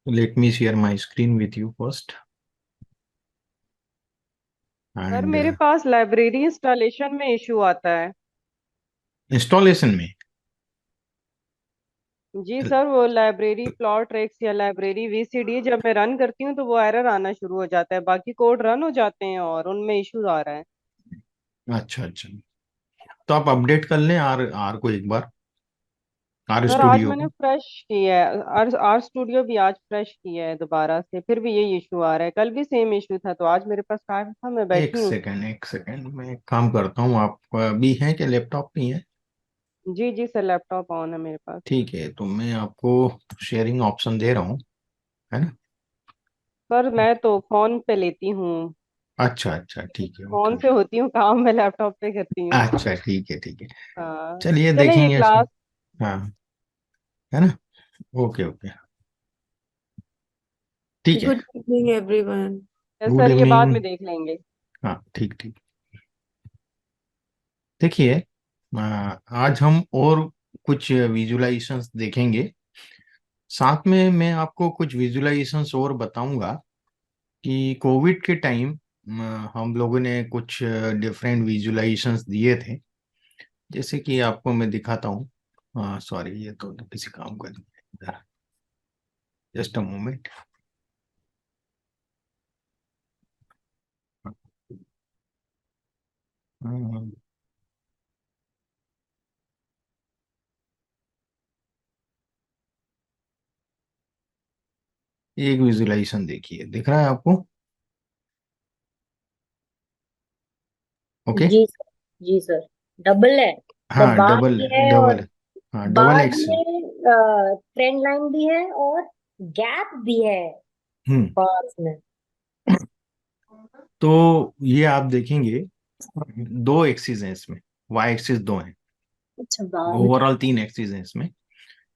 Let me share my screen with you first. Sir And मेरे पास library installation में issue आता है। Installation में जी सर, वो लाइब्रेरी प्लॉट रेक्स या लाइब्रेरी वीसीडी जब मैं रन करती हूँ तो वो एरर आना शुरू हो जाता है। बाकी कोड रन हो जाते हैं और उनमें इशू आ रहा है। अच्छा अच्छा, तो आप अपडेट कर लें आर आर को एक बार, आर सर आज स्टूडियो मैंने को। फ्रेश किया है, आर आर स्टूडियो भी आज फ्रेश किया है दोबारा से, फिर भी यही इशू आ रहा है। कल भी सेम इशू था तो आज मेरे पास टाइम था, मैं बैठी हूँ। एक सेकेंड मैं एक काम करता हूँ। आप भी हैं क्या, लैपटॉप भी है? जी जी सर, लैपटॉप ऑन है मेरे पास। ठीक है, तो मैं आपको शेयरिंग ऑप्शन दे रहा हूँ, है ना? सर मैं तो फोन पे लेती हूँ। अच्छा अच्छा, ठीक है, ओके फोन से ओके। होती हूँ काम, मैं लैपटॉप पे करती हूँ। अच्छा ठीक है ठीक है। हाँ। चलिए चले ये देखेंगे इसमें। क्लास। हाँ, है ना? ओके ओके, ठीक है। Good evening everyone. Good sir ये बाद इवनिंग। में देख लेंगे। हाँ ठीक ठीक। देखिए, आज हम और कुछ विजुलाइजेशंस देखेंगे। साथ में मैं आपको कुछ विजुलाइजेशंस और बताऊंगा कि कोविड के टाइम हम लोगों ने कुछ डिफरेंट विजुलाइजेशंस दिए थे। जैसे कि आपको मैं दिखाता हूँ। सॉरी, ये तो किसी काम का, जस्ट अ मोमेंट। एक विजुलाइजेशन देखिए, दिख रहा है आपको? ओके। जी सर। जी सर। डबल है। मतलब हाँ, बार डबल भी है डबल और है। हाँ, डबल बार भी एक्सेल। है, ट्रेंड लाइन भी है और गैप भी है हम्म। बार्स में। तो ये आप देखेंगे, दो एक्सिस हैं इसमें। वाई एक्सिस दो हैं, अच्छा, बार में। ओवरऑल तीन एक्सिस हैं इसमें।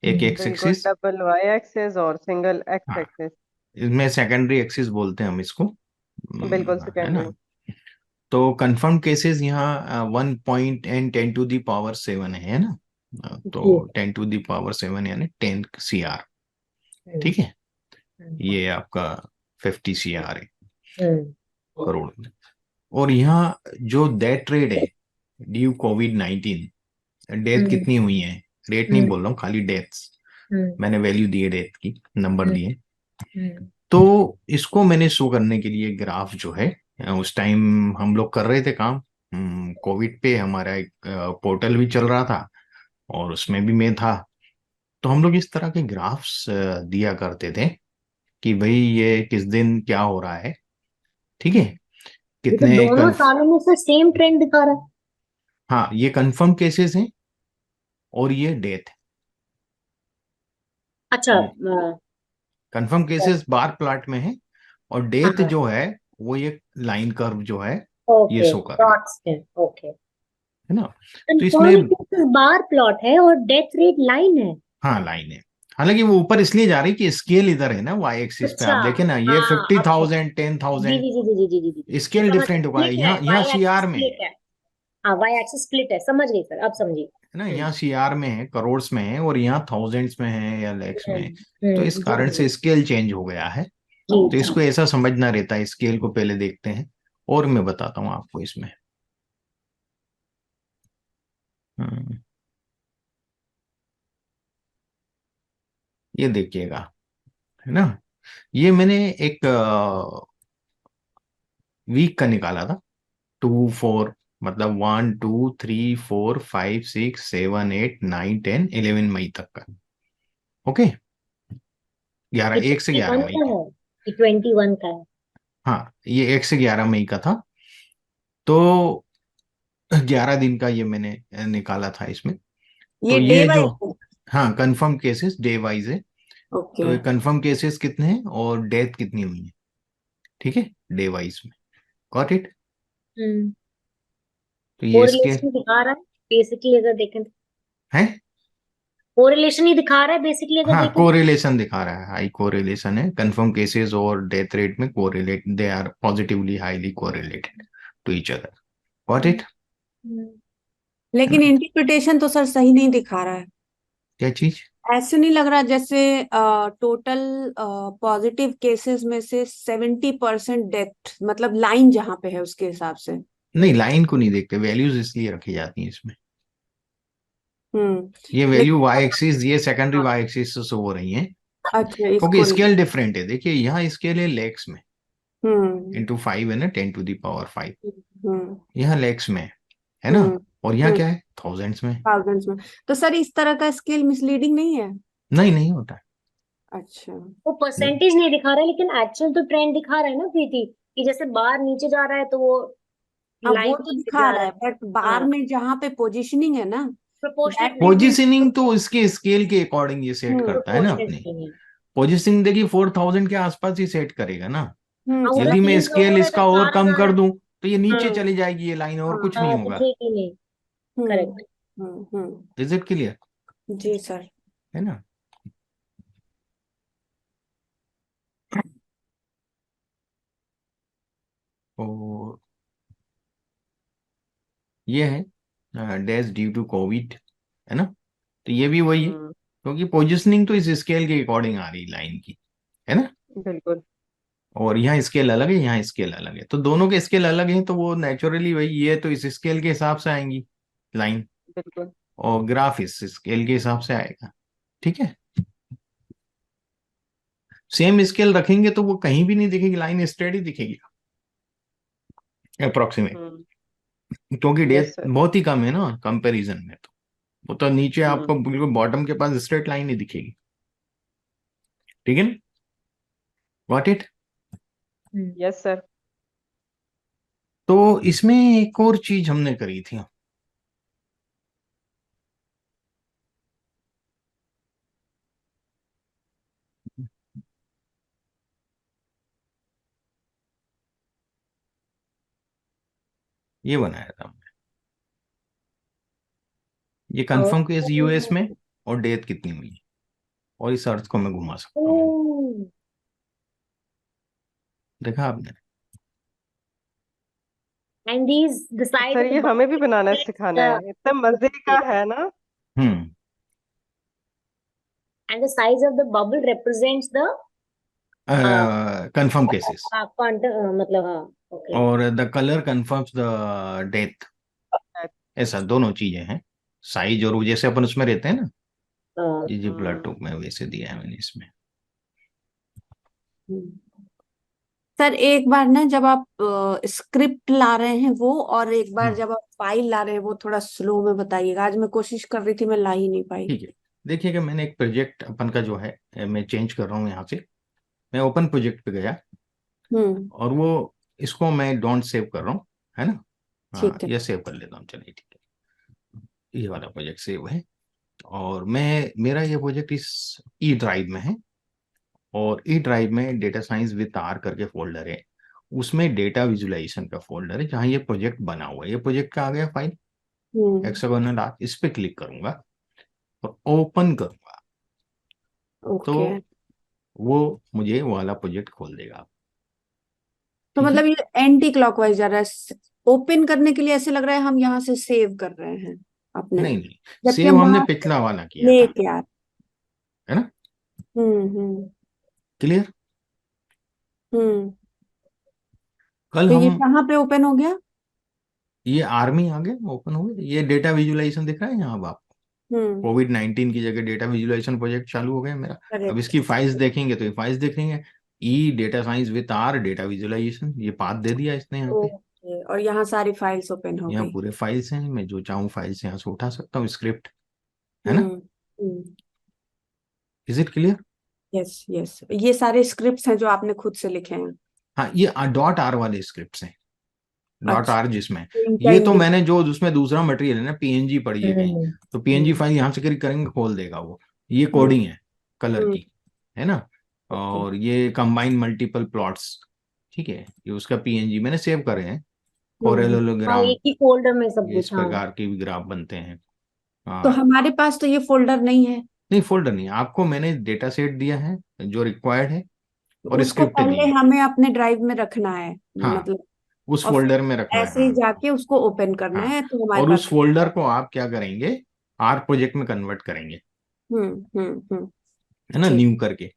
एक एक्स बिल्कुल, एक्सिस, डबल वाई एक्सेस और सिंगल एक्स हाँ, एक्सेस। इसमें सेकेंडरी एक्सिस बोलते हैं हम इसको। बिल्कुल है ना? सेकेंडरी। तो कंफर्म केसेस यहाँ 1.10 to the power 7 है ना? तो जी। 10 to the power 7 यानी 10 CR। हम्म। ठीक है, हम्म। ये आपका 50 CR है, हम्म। करोड़ में। और यहाँ जो डेथ रेट है, ड्यू कोविड 19, डेथ हम्म। कितनी हुई है, रेट नहीं हम्म। बोल रहा हूँ, खाली डेथ्स। हम्म। मैंने वैल्यू दी है डेथ की, नंबर हम्म। दिए। हम्म। तो इसको मैंने शो करने के लिए ग्राफ जो है, उस टाइम हम लोग कर रहे थे काम कोविड पे। हमारा एक पोर्टल भी चल रहा था और उसमें भी मैं था। तो हम लोग इस तरह के ग्राफ्स दिया करते थे कि भाई ये किस दिन क्या हो रहा है। ठीक है, ये तो कितने दोनों कन्फ सालों में से सेम ट्रेंड दिखा रहा है। हाँ, ये कंफर्म केसेस हैं और ये डेथ अच्छा। है। कंफर्म केसेस बार प्लाट में है, और डेथ हाँ। जो है वो ये लाइन कर्व जो है ये ओके, शो कर रहा डॉट्स है। ओके। है ना? तो कंफर्म इसमें, केसेस बार प्लॉट है और डेथ रेट लाइन है। हाँ, लाइन है। हालांकि वो ऊपर इसलिए जा रही कि स्केल इधर है ना, वाई एक्सिस पे अच्छा। आप देखें ना, ये हाँ, फिफ्टी अच्छा। थाउजेंड टेन जी थाउजेंड जी जी जी जी जी जी जी। स्केल समझ डिफरेंट होगा। स्प्लिट है, यहाँ वाई एक्सिस सीआर में है स्प्लिट है। हाँ, वाई एक्सिस स्प्लिट है, समझ गई सर, अब समझी। ना? हम्म। यहाँ सीआर में है, करोड़ में है, और यहाँ थाउजेंड्स में है या लैक्स में है। तो इस जी कारण जी से स्केल चेंज हो गया है। जी तो जी। इसको ऐसा समझना रहता है, स्केल को पहले देखते हैं और मैं बताता हूँ आपको इसमें। हम्म, ये देखिएगा, है ना? ये मैंने एक वीक का निकाला था। 2 4, मतलब 1 2 3 4 5 6 7 8 9 10 11 मई तक का। ओके, ये 11, 1 से 11 मई 21 का का। है। ये 21 का है। हाँ, ये 1 से 11 मई का था। तो 11 दिन का ये मैंने निकाला था इसमें। तो ये डे ये जो, वाइज है। हाँ, कंफर्म केसेस डे वाइज है। ओके। तो ये कंफर्म केसेस कितने हैं और डेथ कितनी हुई है, ठीक है, डे वाइज में। Got it? हम्म। तो ये इसके कोरिलेशन दिखा रहा है बेसिकली अगर देखें तो। है। कोरिलेशन ही दिखा रहा है बेसिकली अगर हाँ, देखें तो। कोरिलेशन दिखा रहा है, हाई कोरिलेशन है। कंफर्म केसेस और डेथ रेट में correlate, they are positively highly correlated to each other. Got hmm. It? Hmm. है ना? लेकिन इंटरप्रिटेशन तो सर सही नहीं दिखा रहा है। क्या चीज? ऐसे नहीं लग रहा जैसे टोटल पॉजिटिव केसेस में से 70% डेथ, मतलब लाइन जहाँ पे है उसके हिसाब से। नहीं, लाइन को नहीं देखते, वैल्यूज इसलिए रखी जाती हैं इसमें। ये वैल्यू लेकिन वाई एक्सिस, ये सेकेंडरी हाँ, वाई एक्सिस से हो रही हैं, अच्छा क्योंकि इसको नहीं। स्केल डिफरेंट है। देखिए यहाँ स्केल है लैक्स में, हम्म इंटू 5 है ना, 10⁵ हम्म यहाँ लैक्स में है ना, हम्म और यहाँ हम्म क्या है, थाउजेंड्स में। थाउजेंड्स में। तो सर इस तरह का स्केल मिसलीडिंग नहीं है? नहीं, नहीं होता अच्छा। वो है। परसेंटेज नहीं दिखा रहा है, लेकिन एक्चुअल तो ट्रेंड दिखा रहा है ना प्रीति, कि जैसे बार नीचे जा रहा है तो वो हाँ लाइन वो तो नीचे दिखा जा रहा रहा है, बट है। बार हाँ, में जहाँ पे पोजीशनिंग है ना, प्रोपोर्शनेट दैट नहीं विल है। बी। पोजिशनिंग तो इसके स्केल के अकॉर्डिंग ये सेट हम्म करता है ना प्रोपोर्शनेट अपनी। नहीं है। पोजिशनिंग देखिए 4000 के आसपास ही सेट करेगा ना। हाँ, वो सर। यदि मैं 300 स्केल हो रहा है इसका तब और कम 4000 कर है। दूं तो ये नीचे हाँ चली जाएगी ये लाइन, और हाँ। कुछ नहीं हाँ, होगा। दिखेगी नहीं। Hmm correct. Hmm. Is it clear? जी सर। है ना। और ये है डेज ड्यू टू कोविड, है ना। तो ये भी वही है, हम्म। क्योंकि पोजिशनिंग तो इस स्केल के अकॉर्डिंग आ रही लाइन की, है ना। बिल्कुल। और यहाँ स्केल अलग है, यहाँ स्केल अलग है, तो दोनों के स्केल अलग हैं, तो वो नेचुरली वही, ये तो इस स्केल के हिसाब से आएंगी लाइन, बिल्कुल। और ग्राफ इस स्केल के हिसाब से आएगा। ठीक है। सेम स्केल रखेंगे तो वो कहीं भी नहीं दिखेगी, लाइन स्ट्रेट ही दिखेगी अप्रोक्सीमेट, हम्म। क्योंकि डेथ यस सर। बहुत ही कम है ना कंपैरिजन में। तो वो तो नीचे आपको हम्म। बिल्कुल बॉटम के पास स्ट्रेट लाइन ही दिखेगी। ठीक है ना, गॉट इट। Yes sir. तो इसमें एक और चीज हमने करी थी, ये बनाया था हमने, ये और कंफर्म केस यूएस में, और डेथ कितनी हुई है, और इस अर्थ को मैं घुमा सकता हूँ। देखा आपने। And these the size sir of ये द हमें भी बनाना सिखाना द है, इतना मजे का है ना। Hmm. And the size of the bubble represents the confirm cases, मतलब हाँ। ओके। और the colour confirms the death. ऐसा दोनों चीजें हैं, साइज और वो जैसे अपन उसमें रहते हैं ना, जी ब्लड हम्म। टूक में वैसे दिया है मैंने इसमें। सर एक बार ना जब आप स्क्रिप्ट ला रहे हैं वो, और एक बार हम्म, जब आप फाइल ला रहे हैं वो थोड़ा स्लो में बताइएगा। आज मैं कोशिश कर रही थी, मैं ला ही नहीं पाई। ठीक है। देखिएगा मैंने एक प्रोजेक्ट अपन का जो है मैं चेंज कर रहा हूँ यहाँ से, मैं ओपन प्रोजेक्ट पे गया, हम्म। और वो इसको मैं डोंट सेव कर रहा हूँ, है ना। हाँ, ठीक है। ये सेव कर लेता हूँ, चलिए ठीक है, ये वाला प्रोजेक्ट सेव है। और मैं, मेरा ये प्रोजेक्ट इस ई ड्राइव में है, और ई ड्राइव में डेटा साइंस विद आर करके फोल्डर है, उसमें डेटा विजुलाइजेशन का फोल्डर है जहाँ ये प्रोजेक्ट बना हुआ है। ये प्रोजेक्ट का आ गया फाइल, हम्म। हेक्सागोनल आर्क, इस पे क्लिक करूंगा और ओपन करूंगा, तो ओके। वो मुझे वो वाला प्रोजेक्ट खोल देगा। तो ठीक है। मतलब ये एंटी क्लॉकवाइज जा रहा है। ओपन करने के लिए ऐसे लग रहा है हम यहाँ से सेव कर रहे हैं अपने, नहीं, नहीं, जबकि सेव हम हमने वहां पिछला वाला किया था, लेके आ। है ना। हम्म। क्लियर। हम्म। कल तो ये हम, कहाँ पे ओपन हो गया? ये आर्मी आ गया, ओपन हो गया, ये डेटा विजुलाइजेशन दिख रहा है यहाँ अब आपको। हम्म। कोविड-19 की जगह डेटा विजुलाइजेशन प्रोजेक्ट चालू हो गया मेरा। अब करेक्ट। इसकी फाइल्स देखेंगे तो ये फाइल्स देखेंगे, E data science with R data visualisation, ये पाथ दे दिया इसने यहाँ पे। ओके, और यहाँ सारी फाइल्स ओपन हो यहाँ गई। पूरे फाइल्स हैं, मैं जो चाहूँ फाइल्स यहाँ से उठा सकता हूँ, स्क्रिप्ट, है ना। Hmm hmm. Is it clear? Yes yes, ये सारे स्क्रिप्ट्स हैं जो आपने खुद से लिखे हैं? हाँ, ये डॉट आर वाले स्क्रिप्ट्स हैं, डॉट अच्छा, आर जिसमें, तो इनका ये तो मैंने इंडिपेंडेंट। जो उसमें दूसरा मटेरियल है ना, पीएनजी पड़ी है कहीं, तो पीएनजी हम्म फाइल यहाँ से क्लिक करेंगे खोल देगा वो। ये हम्म कोडिंग है कलर हम्म। की, है ना। ओके। और ये कंबाइन मल्टीपल प्लॉट्स, ठीक है, ये उसका पीएनजी मैंने सेव करे हैं। हम्म। हाँ, पैरेललोग्राम, एक ही फोल्डर में सब ये इस कुछ। हाँ। प्रकार के भी ग्राफ बनते हैं। तो हाँ, हमारे पास तो ये फोल्डर नहीं है। नहीं फोल्डर नहीं, आपको मैंने डेटा सेट दिया है जो रिक्वायर्ड है, और उसको स्क्रिप्ट दी पहले है। हमें अपने ड्राइव में रखना है, हाँ, मतलब, उस और फिर फोल्डर में रखना है, ऐसे ही हाँ। जाके उसको ओपन करना हाँ, है, तो हमारे और पास उस फोल्डर को आप क्या करेंगे, आर प्रोजेक्ट में कन्वर्ट करेंगे। हम्म। है ना, ठीक। न्यू करके।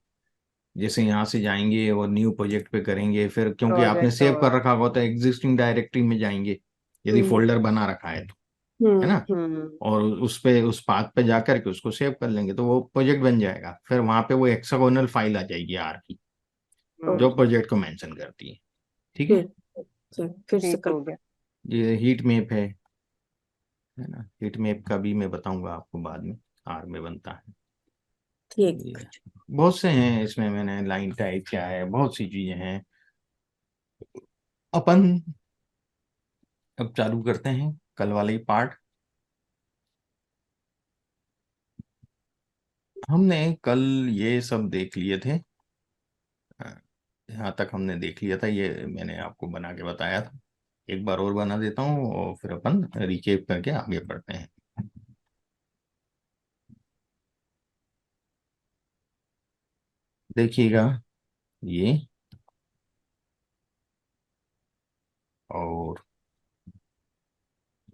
जैसे यहाँ से जाएंगे और न्यू प्रोजेक्ट पे करेंगे, फिर क्योंकि आपने प्रोजेक्ट सेव कर और रखा होगा तो एग्जिस्टिंग डायरेक्टरी में जाएंगे, यदि हम्म फोल्डर बना रखा है तो, है ना। हम्म। और उस पे उस पाथ पे जा करके उसको सेव कर लेंगे तो वो प्रोजेक्ट बन जाएगा। फिर वहां पे वो हेक्सागोनल फाइल आ जाएगी आर की, जो हम्म, प्रोजेक्ट को मेंशन करती है। ठीक है। ठीक। ठीक, फिर से ठीक कर। हो गया। ये हीट मैप है ना। हीट मैप का भी मैं बताऊंगा आपको बाद में, आर में बनता है ठीक। ये। बहुत से हैं इसमें, मैंने लाइन टाइप क्या है, बहुत सी चीजें हैं। अपन अब चालू करते हैं कल वाले ही पार्ट। हमने कल ये सब देख लिए थे, यहाँ तक हमने देख लिया था, ये मैंने आपको बना के बताया था। एक बार और बना देता हूँ और फिर अपन रिकेप करके आगे बढ़ते हैं। देखिएगा, ये और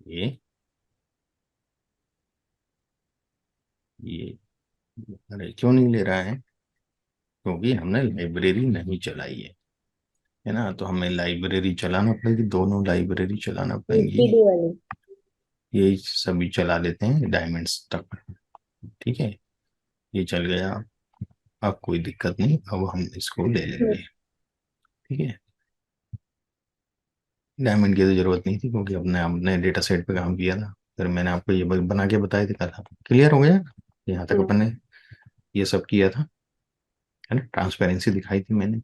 ये ये अरे क्यों नहीं ले रहा है? क्योंकि हमने लाइब्रेरी नहीं चलाई है ना। तो हमें लाइब्रेरी चलाना पड़ेगी, दोनों लाइब्रेरी चलाना पड़ेंगी। बीसीडी वाली। ये सभी चला लेते हैं डायमंड्स तक। ठीक है, ये चल गया। अब कोई दिक्कत नहीं, अब हम इसको ले हम्म, लेंगे। ठीक है, डायमंड की तो जरूरत नहीं थी क्योंकि अपने हमने डेटा सेट पे काम किया था। फिर मैंने आपको ये बना के बताए थे कल। क्लियर हो गया यहाँ तक? हम्म। अपन ने ये सब किया था, है ना, ट्रांसपेरेंसी दिखाई थी मैंने,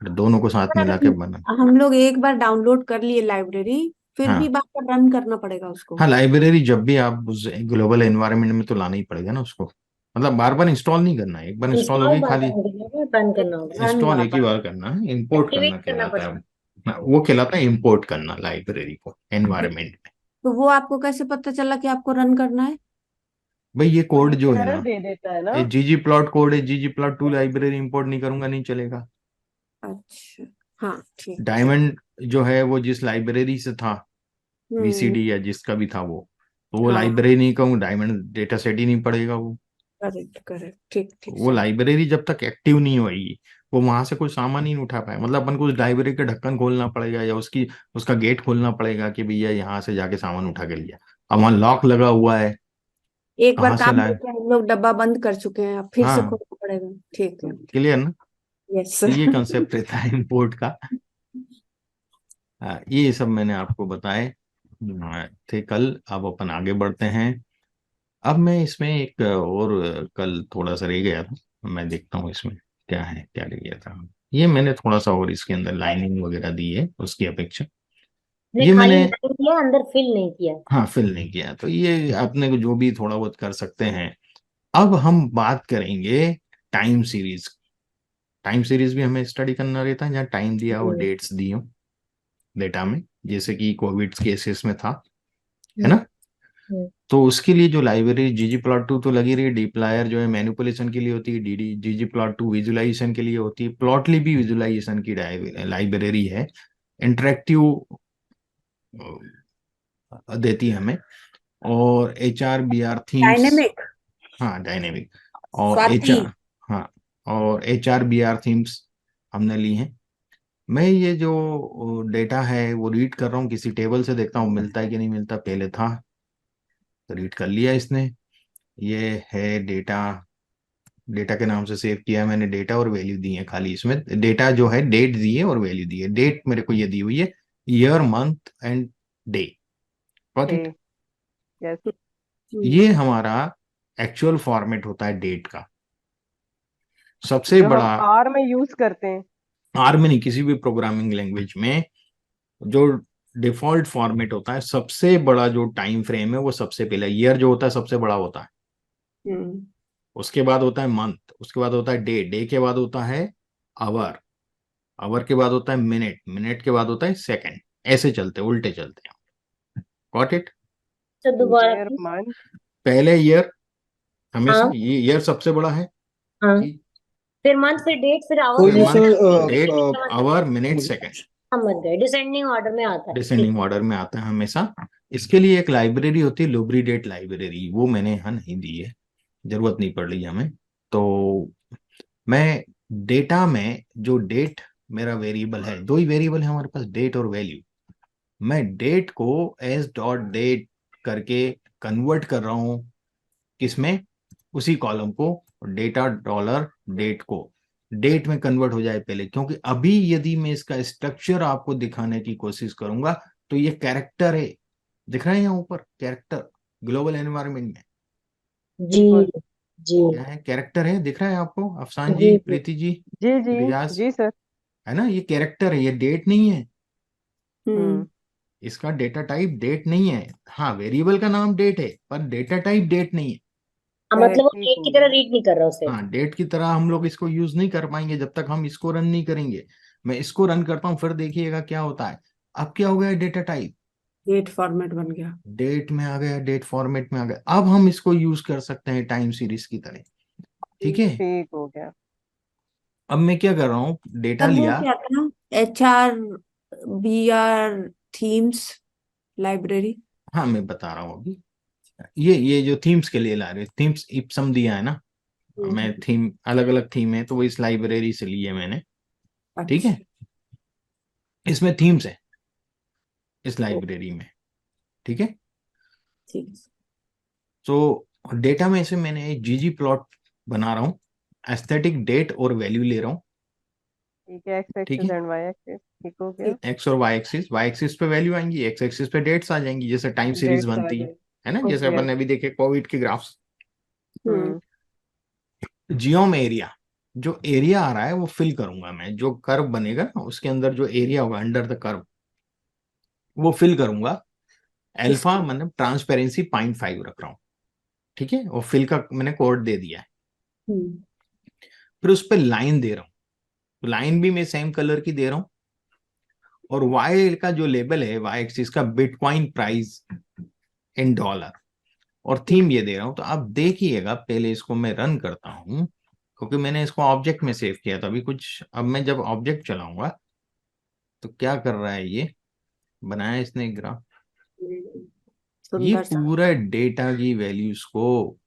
फिर दोनों को साथ मिला के बना। हम लोग एक बार डाउनलोड कर लिए लाइब्रेरी, फिर भी हाँ बार बार रन करना पड़ेगा उसको। हाँ, लाइब्रेरी जब भी आप उस ग्लोबल एनवायरनमेंट में तो लाना ही पड़ेगा ना उसको। मतलब बार बार इंस्टॉल नहीं करना है, एक बार इंस्टॉल हो इंस्टॉल गई बार खाली। करने के लिए रन करना होगा। रन इंस्टॉल बार एक ही बार। बार करना है, इंपोर्ट करना एक्टिवेट करना कहलाता है। पड़ेगा। हाँ, वो कहलाता है इंपोर्ट करना लाइब्रेरी को एनवायरनमेंट में। तो वो आपको कैसे पता चला कि आपको रन करना है? भाई ये वो कोड जो नीचे है एरर ना, दे देता है ना। ये जीजी प्लॉट कोड है, जीजी प्लॉट टू लाइब्रेरी इंपोर्ट नहीं करूंगा नहीं चलेगा। अच्छा। हाँ, ठीक ठीक। डायमंड जो है वो जिस लाइब्रेरी से था, हम्म। वीसीडी या जिसका भी था वो, तो वो हाँ, लाइब्रेरी नहीं कहूँ, डायमंड डेटा सेट ही नहीं पड़ेगा वो। करेक्ट करेक्ट, ठीक ठीक, वो समझ। लाइब्रेरी जब तक एक्टिव नहीं होगी, वो वहां से कोई सामान ही नहीं उठा पाए। मतलब अपन को उस लाइब्रेरी का ढक्कन खोलना पड़ेगा या उसकी उसका गेट खोलना पड़ेगा कि भैया यहाँ से जाके सामान उठा के लिया। अब वहां लॉक लगा हुआ है, एक बार कहाँ से काम लाए? करके हम लोग डब्बा बंद कर चुके हैं, अब फिर से हाँ, खोलना पड़ेगा। ठीक है। क्लियर ना। यस। तो ये कंसेप्ट रहता है इंपोर्ट का। ये सब मैंने आपको बताए थे कल। अब अपन आगे बढ़ते हैं। अब मैं इसमें एक और कल थोड़ा सा रह गया था, मैं देखता हूँ इसमें क्या है, क्या रह गया था। ये मैंने थोड़ा सा और इसके अंदर लाइनिंग वगैरह दी है उसकी अपेक्षा। ने ये खाली मैंने, लाइन किया, अंदर फिल नहीं किया। हाँ, फिल नहीं किया, तो ये अपने को जो भी थोड़ा बहुत कर सकते हैं। अब हम बात करेंगे टाइम सीरीज। टाइम सीरीज भी हमें स्टडी करना रहता है, जहाँ टाइम दिया हो, हम्म, डेट्स दी हो डेटा में, जैसे कि कोविड केसेस में था, है हम्म, ना। हम्म, तो उसके लिए जो लाइब्रेरी जीजी प्लॉट टू तो लगी रही है, डीप्लायर जो है मैनिपुलेशन के लिए होती है, डीडी जीजी प्लॉट टू विजुलाइजेशन के लिए होती है, प्लॉटली भी विजुलाइजेशन की लाइब्रेरी है। इंटरेक्टिव देती है हमें। और H R B R themes, dynamic. हाँ डायनेमिक। और एच स्वाति। आर, हाँ, और H R B R themes हमने ली हैं। मैं ये जो डेटा है वो रीड कर रहा हूँ, किसी टेबल से देखता हूँ मिलता है कि नहीं मिलता। पहले था तो रीड कर लिया इसने। ये है डेटा, डेटा के नाम से सेव किया है मैंने। डेटा और वैल्यू दी है खाली इसमें। डेटा जो है डेट दी है और वैल्यू दी है। डेट मेरे को ये दी हुई है, year month and day. Got okay. It. Yes. ये हमारा एक्चुअल फॉर्मेट होता है डेट का। सबसे जो हम बड़ा, आर में यूज करते हैं। आर में नहीं, किसी भी प्रोग्रामिंग लैंग्वेज में जो डिफॉल्ट फॉर्मेट होता है, सबसे बड़ा जो टाइम फ्रेम है वो सबसे पहले ईयर जो होता है सबसे बड़ा होता है। हम्म। उसके बाद होता है मंथ, उसके बाद होता है डे, डे के बाद होता है आवर, आवर के बाद होता है मिनट, मिनट के बाद होता है सेकंड। ऐसे चलते उल्टे चलते हैं। Got it. तो दोबारा ईयर फिर। मंथ। पहले ईयर, हमेशा हाँ, ये ईयर सबसे बड़ा है। हाँ, ठीक। फिर मंथ, फिर डेट, फिर आवर, फिर कोई फिर ऐसा मंथ, मिनट। डेट, समझ आवर, मिनट, सेकंड। समझ गए, डिसेंडिंग ऑर्डर में आता है, ठीक। डिसेंडिंग ऑर्डर में आता है हमेशा। इसके लिए एक लाइब्रेरी होती है लुब्रीडेट लाइब्रेरी, वो मैंने यहाँ नहीं दी है। जरूरत नहीं पड़ रही हमें। तो मैं डेटा में जो डेट मेरा वेरिएबल है, दो ही वेरिएबल है हमारे पास, डेट और वैल्यू। मैं डेट को एस डॉट डेट करके कन्वर्ट कर रहा हूं किसमें, उसी कॉलम को, डेटा डॉलर डेट को डेट में कन्वर्ट हो जाए पहले, क्योंकि अभी यदि मैं इसका स्ट्रक्चर आपको दिखाने की कोशिश करूंगा तो ये कैरेक्टर है, दिख रहा है यहाँ ऊपर कैरेक्टर, ग्लोबल एनवायरनमेंट में जी बिल्कुल। जी क्या है, कैरेक्टर है, दिख रहा है आपको अफसान जी जी, जी प्रीति जी, जी जी रियाज, जी सर। है ना, ये कैरेक्टर है, ये डेट नहीं है, हम्म। इसका डेटा टाइप डेट नहीं है। हाँ, वेरिएबल का नाम डेट है पर डेटा टाइप डेट नहीं है। मतलब वो ठीक डेट हो की तरह गया। रीड नहीं कर रहा उसे। हाँ, डेट की तरह हम लोग इसको यूज नहीं कर पाएंगे जब तक हम इसको रन नहीं करेंगे। मैं इसको रन करता हूँ, फिर देखिएगा क्या होता है। अब क्या हो गया, डेटा टाइप डेट फॉर्मेट बन गया। डेट में आ गया, डेट फॉर्मेट में आ गया। अब हम इसको यूज कर सकते हैं टाइम सीरीज की तरह। ठीक है, ठीक हो गया। अब मैं क्या कर रहा हूँ, डेटा तब वो लिया। क्या था, HRBR थीम्स लाइब्रेरी। हाँ, मैं बता रहा हूँ अभी। ये जो थीम्स के लिए ला रहे, थीम्स इप्सम दिया है ना, मैं हम्म। थीम अलग अलग थीम है तो वो इस लाइब्रेरी से ली है मैंने। ठीक है, अच्छा। इसमें थीम्स है इस ओ, लाइब्रेरी में। ठीक है, ठीक है। तो डेटा में से मैंने एक जीजी प्लॉट बना रहा हूँ, एस्थेटिक डेट और वैल्यू ले रहा हूँ। ठीक है, एक्स ठीक एक्सिस है, एंड वाई एक्सिस ठीक हो गया। एक्स और वाई एक्सिस पे वैल्यू आएंगी, एक्स एक्सिस पे डेट्स आ जाएंगी, जैसे टाइम सीरीज डेट्स आ बनती जाए। है ना, जैसे ओके। अपन ने अभी देखे कोविड के ग्राफ्स। हम्म। हम्म। जियोम एरिया, जो एरिया आ रहा है वो फिल करूंगा मैं, जो कर्व बनेगा ना उसके अंदर जो एरिया होगा अंडर द कर्व वो फिल करूंगा। अल्फा किसकी? मतलब ट्रांसपेरेंसी 0.5 रख रहा हूँ। ठीक है, और फिल का मैंने कोड दे दिया है। हम्म। फिर उस पर लाइन दे रहा हूँ, लाइन भी मैं सेम कलर की दे रहा हूँ। और वाई का जो लेबल है, वाई एक्सिस का, बिटकॉइन प्राइस इन डॉलर, और थीम ये दे रहा हूं। तो आप देखिएगा, पहले इसको मैं रन करता हूं, क्योंकि मैंने इसको ऑब्जेक्ट में सेव किया था अभी कुछ। अब मैं जब ऑब्जेक्ट चलाऊंगा तो क्या कर रहा है, ये बनाया इसने ग्राफ, ये सुंदर सा। पूरा डेटा की वैल्यूज को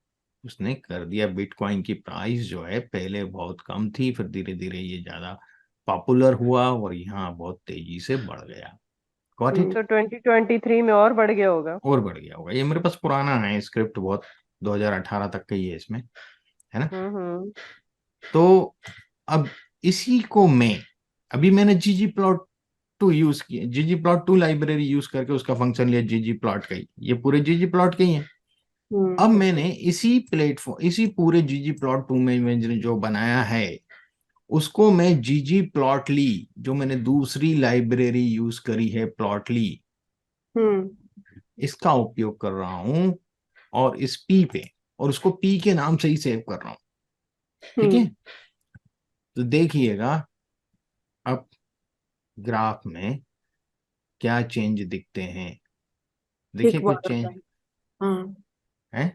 उसने कर दिया। बिटकॉइन की प्राइस जो है पहले बहुत कम थी, फिर धीरे धीरे ये ज्यादा पॉपुलर हुआ और यहाँ बहुत तेजी से बढ़ गया। Got it. हम्म। तो 2023 में और बढ़ गया होगा। और बढ़ गया होगा, ये मेरे पास पुराना है स्क्रिप्ट, बहुत 2018 तक का ही है इसमें, है ना। हम्म। तो अब इसी को मैं, अभी मैंने जीजी प्लॉट टू यूज किया, जीजी प्लॉट टू लाइब्रेरी यूज करके उसका फंक्शन लिया जीजी प्लॉट का ही, ये पूरे जीजी प्लॉट के ही है। अब हम्म। मैंने इसी प्लेटफॉर्म, इसी पूरे जीजी प्लॉट टू में मैंने जो बनाया है उसको मैं जीजी प्लॉटली, जो मैंने दूसरी लाइब्रेरी यूज करी है प्लॉटली, हम्म। इसका उपयोग कर रहा हूं और इस पी पे, और उसको पी के नाम से ही सेव कर रहा हूं। ठीक है, हम्म। तो देखिएगा अब ग्राफ में क्या चेंज दिखते हैं, देखिए थिक कुछ बॉर्डर चेंज लाइन। हाँ, है।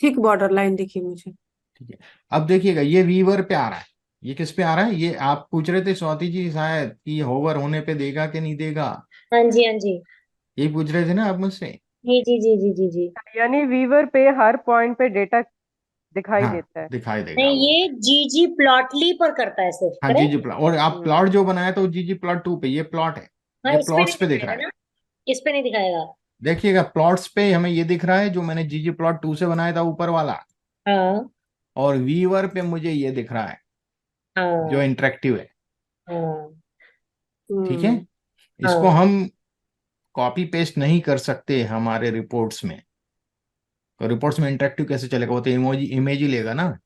थिक बॉर्डर लाइन दिखी मुझे। ठीक है, अब देखिएगा ये वीवर पे आ रहा है, ये किस पे आ रहा है, ये आप पूछ रहे थे स्वाति जी शायद कि होवर होने पे देगा कि नहीं देगा, हाँ जी हाँ जी यही पूछ रहे थे ना आप मुझसे। जी जी जी जी जी जी। यानी वीवर पे हर पॉइंट पे डेटा दिखाई हाँ, देता है। दिखाई देगा नहीं, वो। ये जीजी प्लॉटली पर करता है सिर्फ, हाँ, जीजी करेक्ट। प्लॉट, और आप हम्म। प्लॉट जो बनाया था वो जीजी प्लॉट टू पे, ये प्लॉट है, हाँ, ये इस पे नहीं प्लॉट्स पे दिख रहा दिखाएगा है। ना, इस पे नहीं दिखाएगा। देखिएगा प्लॉट्स पे हमें ये दिख रहा है जो मैंने जीजी प्लॉट टू से बनाया था ऊपर वाला, हाँ और वीवर पे मुझे ये दिख रहा है जो हाँ इंटरेक्टिव है। हाँ ठीक है, हम्म। इसको हाँ। हम कॉपी पेस्ट नहीं कर सकते हमारे रिपोर्ट्स में, तो रिपोर्ट्स में इंटरेक्टिव कैसे चलेगा, वो तो इमोजी इमेज ही लेगा ना।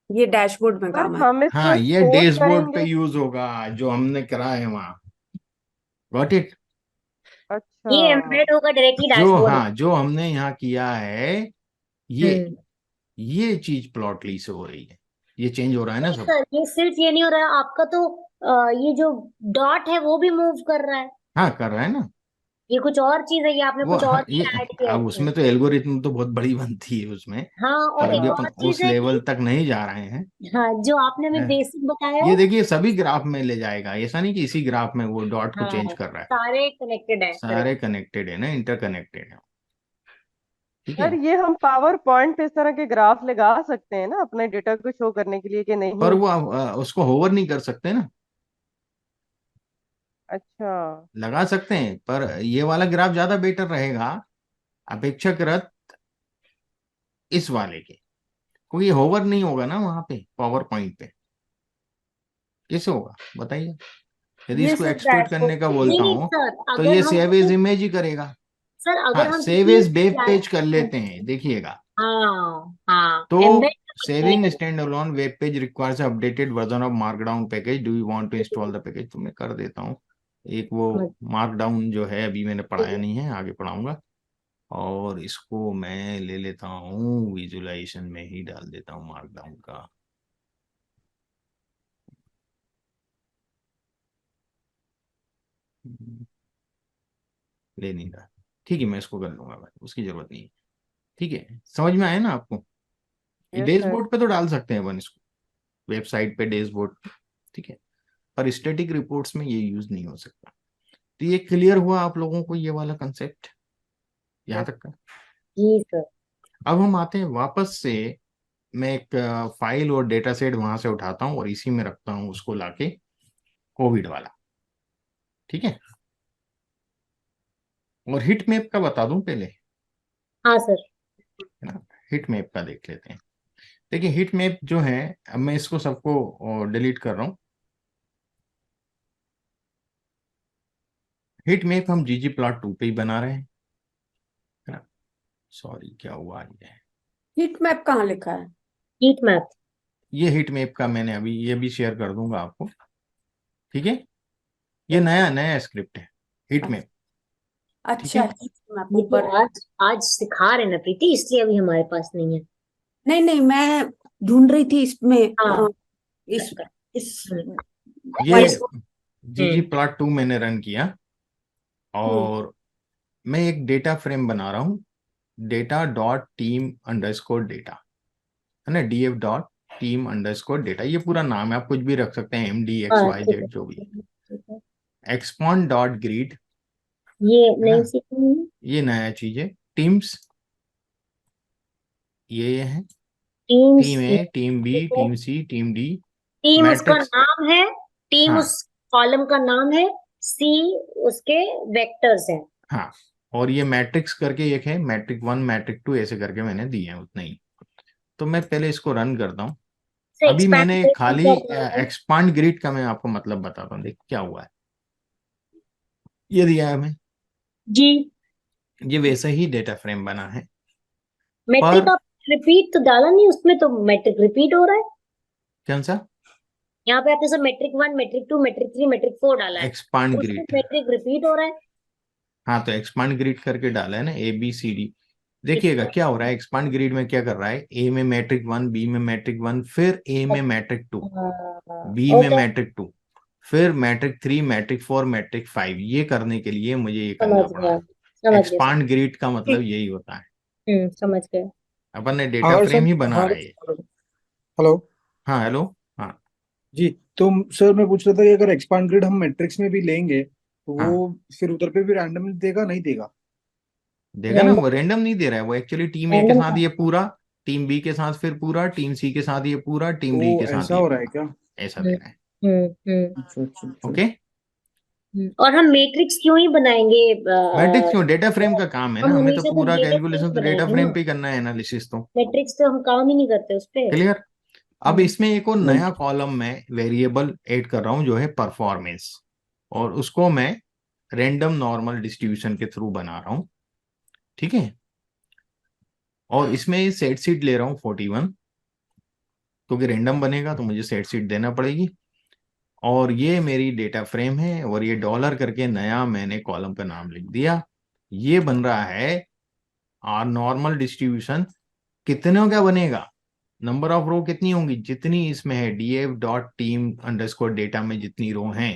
ये डैशबोर्ड में पर काम हम आएगा। हाँ, इसको ये एक्सपोर्ट डैशबोर्ड पे करेंगे। यूज होगा जो हमने करा है वहां। Got it. अच्छा। ये एम्बेड होगा डायरेक्टली जो, डैशबोर्ड हाँ, जो हमने यहाँ किया है, ये में। ये चीज प्लॉटली से हो रही है, ये चेंज हो रहा है ना नहीं सब। सर, ये सिर्फ ये नहीं हो रहा है आपका तो, ये जो डॉट है वो भी मूव कर रहा है। हाँ, कर रहा है ना ये कुछ और चीज है, ये आपने वो। कुछ हाँ, और ये, ही ऐड किया है अब इसमें। उसमें तो एल्गोरिथम तो बहुत बड़ी बनती है उसमें, हाँ, पर और अभी एक अपन और चीज उस है लेवल कि, तक नहीं जा रहे हैं। हाँ, जो आपने अभी हैं? बेसिक बताया ये है। देखिए सभी ग्राफ में ले जाएगा, ऐसा नहीं कि इसी ग्राफ में वो डॉट को हाँ, चेंज कर रहा है, सारे कनेक्टेड है, सारे करेक्ट। कनेक्टेड है ना, इंटरकनेक्टेड है। ठीक सर है। ये हम पावर पॉइंट पे इस तरह के ग्राफ लगा सकते हैं ना अपने डेटा को शो करने के लिए कि पर नहीं? वो उसको होवर नहीं कर सकते ना। अच्छा। लगा सकते हैं, पर ये वाला ग्राफ ज्यादा बेटर रहेगा अपेक्षाकृत इस वाले के, क्योंकि होवर नहीं होगा ना वहां पे पावर पॉइंट पे। कैसे होगा बताइए? यदि ये इसको सर एक्सट्रूड करने का डैशबोर्ड पे। बोलता नहीं हूँ सर, तो अगर ये हम सेव एज इमेज ही करेगा। सर अगर हाँ, हम सेव किसी एज वेब पेज कर प्लेटफॉर्म, लेते हैं, देखिएगा। हाँ हाँ, तो एम्बेड करते सेविंग हैं। Stand alone web page requires updated version of markdown package, do you want to install the package? तो मैं कर देता हूँ। एक वो समझ मार्कडाउन जो है अभी मैंने पढ़ाया गए। नहीं है, आगे पढ़ाऊंगा। और इसको मैं ले लेता हूँ विजुलाइजेशन में ही डाल देता हूँ मार्कडाउन का। ले नहीं रहा। ठीक है, मैं इसको कर लूंगा भाई, उसकी जरूरत नहीं है। ठीक है, समझ में आया ना आपको? ये यस सर। डैशबोर्ड पे तो डाल सकते हैं अपन इसको, वेबसाइट पे डैशबोर्ड। ठीक है, पर स्टैटिक रिपोर्ट्स में ये यूज नहीं हो सकता। तो ये क्लियर हुआ आप लोगों को, ये वाला कंसेप्ट यहाँ यस। तक का? जी सर। अब हम आते हैं वापस से। मैं एक फाइल और डेटा सेट वहां से उठाता हूँ और इसी में रखता हूँ उसको लाके, कोविड वाला। ठीक है, और हिट मैप का बता दूं पहले, है हाँ सर। ना? हिट मैप का देख लेते हैं। देखिए हिट मैप जो है, अब मैं इसको सबको डिलीट कर रहा हूँ। हिट मैप हम जीजी प्लॉट 2 पे ही बना रहे हैं, है ना? सॉरी, क्या हुआ ये? हीट मैप कहाँ लिखा है? Heat map. ये हिट मैप का मैंने अभी ये भी शेयर कर दूंगा आपको। ठीक है, ये नया नया स्क्रिप्ट है, हिट मैप। ठीक अच्छा, है, हीट मैप ये तो ऊपर है। आज आज सिखा रहे ना प्रीति, इसलिए अभी हमारे पास नहीं है। नहीं नहीं, मैं ढूंढ रही थी इसमें हाँ। इस इस हम्म। ये यस। जीजी हम्म। प्लॉट 2 मैंने रन किया हम्म और मैं एक डेटा फ्रेम बना रहा हूँ, data dot team underscore data, है ना? DF dot team underscore data, ये पूरा नाम है, आप कुछ भी रख सकते हैं, एम डी एक्स हाँ वाई ठीक है, जेड जो भी। ठीक है। एक्सपॉन डॉट ग्रीड, ये है नहीं ना? सीखी। ये नया चीज है। टीम्स, ये है। टीम्स। टीम ए, टीम बी, टीम सी, टीम डी। टीम उसका मैट्रिक्स, नाम है, टीम हाँ उस कॉलम का नाम है, सी उसके वेक्टर्स हैं। हाँ। और ये मैट्रिक्स करके एक है, मैट्रिक 1 मैट्रिक 2 ऐसे करके मैंने दिए हैं, उतना ही। तो मैं पहले इसको रन करता हूँ। से अभी मैंने एक्सपैंड खाली क्या काम है? एक्सपांड ग्रिड का मैं आपको मतलब बताता हूँ, देख क्या हुआ है। ये दिया है हमें, जी। ये वैसे ही डेटा फ्रेम बना है। मैट्रिक पर आप रिपीट तो डाला नहीं उसमें, तो मैट्रिक रिपीट हो रहा है। कौन सा? यहाँ पे आपने सब मैट्रिक 1 मैट्रिक 2 मैट्रिक 3 मैट्रिक 4 डाला है, एक्सपांड उसमें ग्रिड, मैट्रिक रिपीट हो रहा है। हाँ तो एक्सपांड ग्रिड करके डाला है ना, ए बी सी डी। देखिएगा क्या हो रहा है, एक्सपांड ग्रिड में क्या कर रहा है, ए में मैट्रिक 1, बी में मैट्रिक 1, फिर ए में मैट्रिक 2, बी में ओके। मैट्रिक 2, फिर मैट्रिक 3, मैट्रिक 4, मैट्रिक 5। ये करने के लिए मुझे ये समझ करना पड़ा। गया, समझ गया सर। एक्सपांड ग्रिड का मतलब यही होता है, समझ गया। अपन ने डेटा हाँ फ्रेम सर। ही बना हाँ रहे हैं। हेलो। हाँ हेलो। हाँ जी। तो सर मैं पूछ रहा था कि अगर एक्सपांड ग्रिड हम मैट्रिक्स में भी लेंगे तो वो हाँ, फिर उधर पे भी रैंडमली देगा नहीं देगा? देगा ना, रैंडम। वो रैंडम नहीं दे रहा है, वो एक्चुअली टीम ए के रैंडम साथ का। ये पूरा, टीम बी के साथ फिर पूरा, टीम सी के साथ ये पूरा, टीम डी ओ के साथ ऐसा ये हो रहा है पूरा, क्या? ऐसा दे हम्म रहा है। हम्म। अच्छा अच्छा अच्छा। ओके। और हम मैट्रिक्स क्यों ही बनाएंगे? मैट्रिक्स क्यों? डेटा फ्रेम का काम है हम ना, हमें तो हमेशा तो पूरा डेटा फ्रेम कैलकुलेशन तो डेटा बनाएंगे फ्रेम ना। पे ही करना है, एनालिसिस तो। मैट्रिक्स तो हम काम ही नहीं करते उस पे। क्लियर। अब हम्म। इसमें एक और नया कॉलम में वेरिएबल ऐड कर रहा हूं जो है परफॉर्मेंस, और उसको मैं रैंडम नॉर्मल डिस्ट्रीब्यूशन के थ्रू बना रहा हूं। ठीक है, और इसमें सेट सीट ले रहा हूं 41, क्योंकि रैंडम बनेगा तो मुझे सेट सीट देना पड़ेगी। और ये मेरी डेटा फ्रेम है, और ये डॉलर करके नया मैंने कॉलम का नाम लिख दिया। ये बन रहा है आर नॉर्मल डिस्ट्रीब्यूशन। कितने का बनेगा? नंबर ऑफ रो कितनी होंगी, जितनी इसमें है DF dot team underscore data में जितनी रो हैं,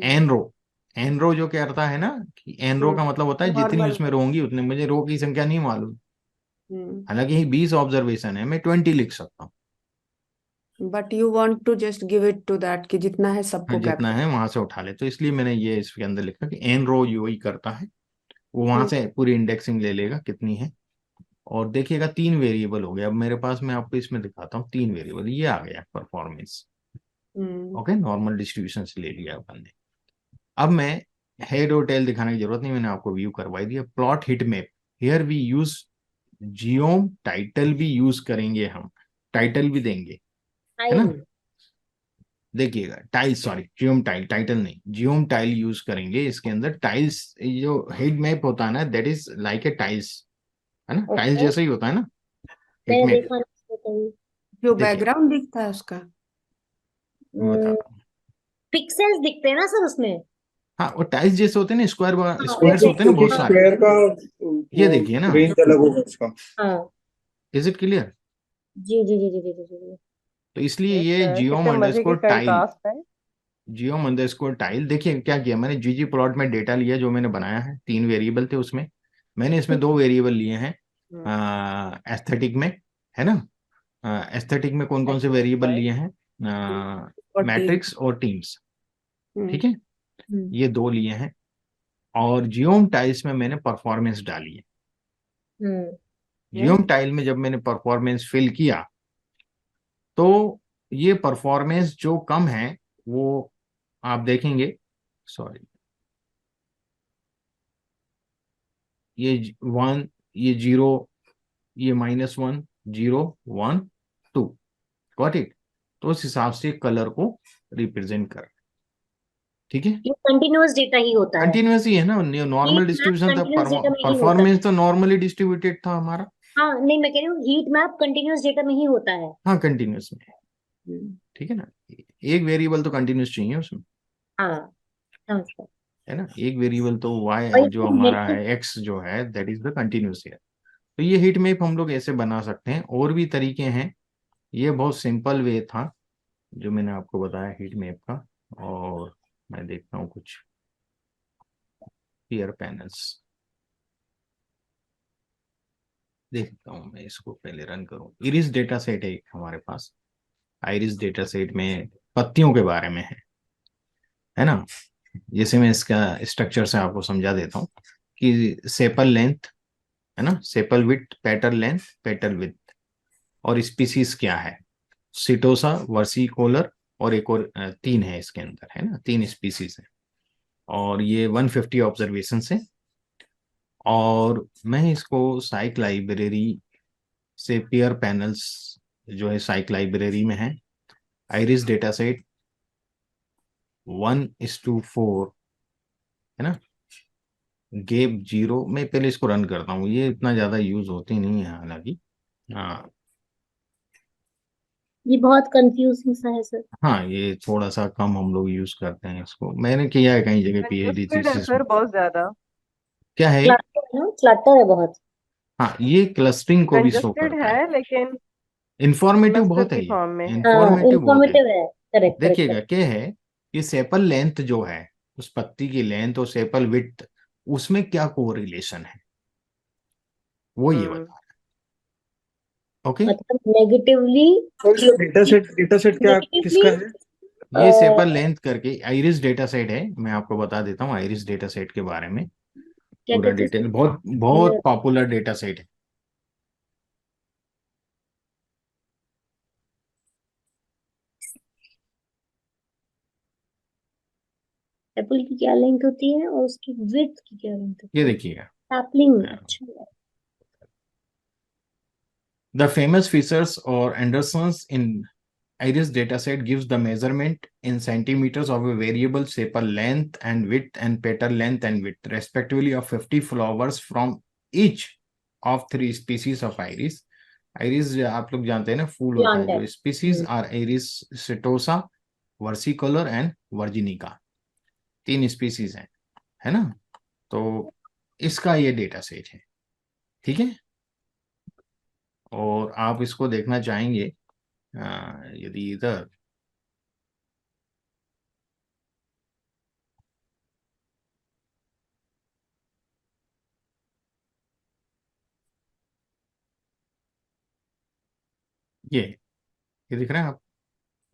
एन रो। एन रो जो कहता है ना, कि एन रो का मतलब होता है जितनी नॉर्मल। उसमें रो होंगी उतने, मुझे रो की संख्या नहीं मालूम। हम्म हालांकि ये 20 ऑब्जर्वेशन है, मैं 20 लिख सकता हूँ। But you want to just give it to that कि जितना है हाँ, सबको जितना कैप्चर। है वहां से उठा ले, तो इसलिए मैंने ये इसके अंदर लिखा कि एन रो यू ही करता है, वो वहां हम्म से पूरी इंडेक्सिंग ले लेगा कितनी है। और देखिएगा 3 वेरिएबल हो गया। अब मेरे पास, मैं आपको इसमें दिखाता हूँ 3 वेरिएबल, ये आ गया परफॉर्मेंस। ओके, नॉर्मल डिस्ट्रीब्यूशन से ले लिया अपन ने। अब मैं हेड और टेल दिखाने की जरूरत नहीं, मैंने आपको व्यू करवाई दिया। Plot heat map, here we use geom title भी यूज करेंगे हम, टाइटल भी देंगे, है ना। टाइल। देखिएगा tile, sorry geom tile, title नहीं, जियोम टाइल यूज करेंगे इसके अंदर। टाइल्स, जो हेड मैप होता है ना, that is like a tiles, है ना, टाइल ओके, जैसा ही होता है ना हिट मैंने मैप। देखा नहीं इसको कहीं। जो देखिए बैकग्राउंड दिखता है उसका। मैं बताता हूँ। पिक्सेल्स दिखते हैं ना सर उसमें? हाँ, वो टाइल्स जैसे होते हैं ना, हाँ स्क्वायर्स होते हैं ना क्योंकि बहुत सारे। स्क्वायर का ये वो देखिए ना, रेंज अलग होगा उसका। हाँ। Is it clear. जी जी जी जी जी जी जी। तो इसलिए यस ये सर, जियोम कितने मजे के अंडरस्कोर टाइल, कंट्रास्ट है। जियोम अंडरस्कोर टाइल। देखिए क्या किया मैंने, जीजी प्लॉट में डेटा लिया जो मैंने बनाया है, 3 वेरिएबल थे उसमें। मैंने इसमें 2 वेरिएबल लिए हैं हम्म, एस्थेटिक में, है ना। एस्थेटिक में कौन कौन से वेरिएबल right? लिए हैं, और टीम। मैट्रिक्स और टीम्स, हम्म। ठीक है, हम्म। ये 2 लिए हैं। और जियोम टाइल्स में मैंने परफॉर्मेंस डाली है। हम्म। जियोम टाइल में जब मैंने परफॉर्मेंस फिल किया, तो ये परफॉर्मेंस जो कम है वो आप देखेंगे, सॉरी, ये 1, ये 0, ये -1, 0, 1, 2, गॉट इट। तो उस हिसाब से कलर को रिप्रेजेंट कर, ठीक है। ये कंटिन्यूअस डेटा ही होता है। कंटिन्यूस ही है ना, नॉर्मल हीट मैप डिस्ट्रीब्यूशन था, कंटिन्यूअस डेटा में ही होता है। परफॉर्मेंस तो नॉर्मली डिस्ट्रीब्यूटेड था हमारा। हाँ नहीं, मैं कह रही हूँ हीट मैप कंटिन्यूअस डेटा में ही होता है। हाँ कंटिन्यूस में, हम्म, ठीक है ना। एक वेरिएबल तो कंटिन्यूस चाहिए उसमें, हाँ समझ गया। है ना। एक वेरिएबल तो वाई और जो ये हमारा मैट्रिक्स। है, एक्स जो है, दैट इज द कंटिन्यूस है। तो ये हीट मैप हम लोग ऐसे बना सकते हैं, और भी तरीके हैं। ये बहुत सिंपल वे था जो मैंने आपको बताया हीट मैप का। और मैं देखता हूँ कुछ पीयर पैनल्स, देखता हूँ मैं इसको पहले रन करूँ। इरिस डेटा सेट है एक हमारे पास, आइरिस डेटा सेट में पत्तियों के बारे में है ना। जैसे मैं इसका स्ट्रक्चर से आपको समझा देता हूँ कि सेपल लेंथ, है ना, sepal width, petal length, petal width, और स्पीसीज क्या है, सिटोसा, वर्सिकोलर, और एक और 3 है इसके अंदर, है ना, 3 स्पीसीज है। और ये 150 ऑब्जर्वेशन है। और मैं इसको साइक लाइब्रेरी से पेयर पैनल्स जो है साइक लाइब्रेरी में है, आइरिस डेटा सेट 1:4, है ना, गेप 0। मैं पहले इसको रन करता हूँ, ये इतना ज्यादा यूज होती नहीं है हालांकि। हाँ, ये बहुत कंफ्यूजिंग सा है सर। हाँ ये थोड़ा सा कम हम लोग यूज करते हैं इसको, मैंने किया है कई जगह पीएचडी कंजस्टेड है थीसिस में। सर बहुत ज्यादा। क्या है, क्लटर है ना, क्लटर है बहुत। हाँ ये क्लस्टरिंग को भी शो कंजस्टेड करता है। है लेकिन इंफॉर्मेटिव क्लस्टर बहुत है की ये, फॉर्म में है। हाँ इंफॉर्मेटिव बहुत है। इंफॉर्मेटिव है। करेक्ट करेक्ट देखिएगा करेक्ट। क्या है, कि सेपल लेंथ जो है, उस पत्ती की लेंथ और सेपल विड्थ, उसमें क्या कोरिलेशन है, वो ये हम्म बता। ओके, मतलब नेगेटिवली। और इसका डेटा सेट क्या नेगेटिवली। किसका है? ये सेपल लेंथ करके आइरिस डेटा सेट है, मैं आपको बता देता हूँ आइरिस डेटा सेट के बारे में। क्या पूरा कहते हैं डिटेल, इसको? बहुत बहुत पॉपुलर डेटा सेट है। एप्पल की क्या लेंथ होती है और उसकी विड्थ की क्या लेंथ ये होती है? देखिएगा, सैपलिंग, अच्छा। द फेमस फीचर्स और एंडरसन्स इन Iris dataset gives the measurement in centimeters of a variable sepal length and width and petal length and width respectively of 50 flowers from each of 3 species of iris. Iris आप लोग जानते हैं ना, फूल होता है। Plant है। जो species are iris setosa, versicolor and virginica, 3 species हैं, है ना। तो इसका ये डेटा सेट है, ठीक है। और आप इसको देखना चाहेंगे, यदि इधर, ये दिख रहे हैं आप,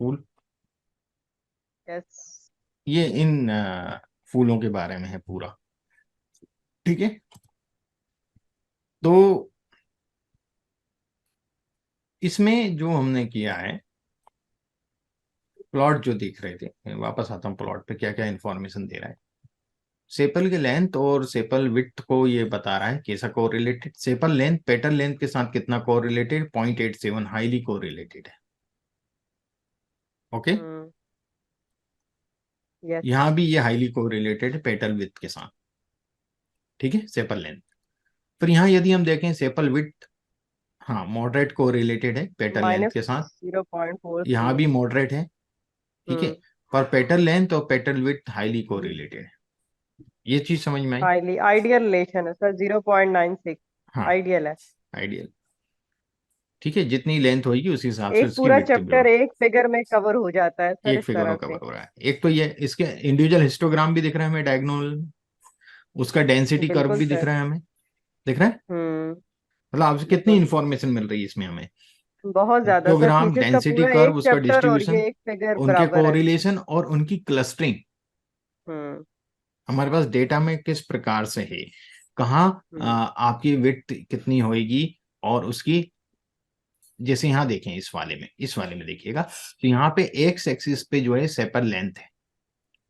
फूल, यस। ये इन फूलों के बारे में है पूरा, ठीक है। तो इसमें जो हमने किया है, प्लॉट जो दिख रहे थे, वापस आता हूँ प्लॉट पे, क्या क्या इंफॉर्मेशन दे रहा है। सेपल के लेंथ और सेपल विड्थ को ये बता रहा है कैसा correlated. Sepal length petal length के साथ कितना कोरिलेटेड, 0.87, हाईली कोरिलेटेड है। Okay, yes. यहाँ भी ये हाईली कोरिलेटेड है पेटल विड्थ के साथ। ठीक है, सेपल लेंथ। फिर यहाँ यदि हम देखें सेपल विड्थ, हाँ मॉडरेट कोरिलेटेड है पेटल लेंथ माइनस के साथ, 0.43। यहाँ भी मॉडरेट है। ठीक है, पर पेटल लेंथ और पेटल विड्थ हाईली कोरिलेटेड है। ये चीज समझ में आई? हाईली आइडियल रिलेशन है सर, 0.96 हाँ, आइडियल है। आइडियल। ठीक है, जितनी लेंथ होगी उस हिसाब से एक उसकी पूरा विड्थ भी चैप्टर होगी। एक फिगर में कवर हो जाता है सर, एक इस फिगर में तरह कवर से। हो रहा है। एक तो ये इसके इंडिविजुअल हिस्टोग्राम भी दिख रहा है हमें डायगोनल, उसका डेंसिटी कर्व बिल्कुल भी दिख सर। रहा है हमें, दिख रहा है। हम्म। मतलब आपसे कितनी बिल्कुल। इंफॉर्मेशन मिल रही है इसमें हमें, बहुत ज्यादा सर, हिस्टोग्राम, थीसिस का डेंसिटी पूरा कर्व, एक उसका चैप्टर और डिस्ट्रीब्यूशन, ये एक फिगर उनके बराबर है। कोरिलेशन और उनकी क्लस्टरिंग हम्म। हमारे पास डेटा में किस प्रकार से है, कहाँ आपकी विड्थ कितनी होएगी, और उसकी, जैसे यहाँ देखें इस वाले में देखिएगा, तो यहाँ पे एक्स एक्सिस पे जो है सेपल लेंथ है।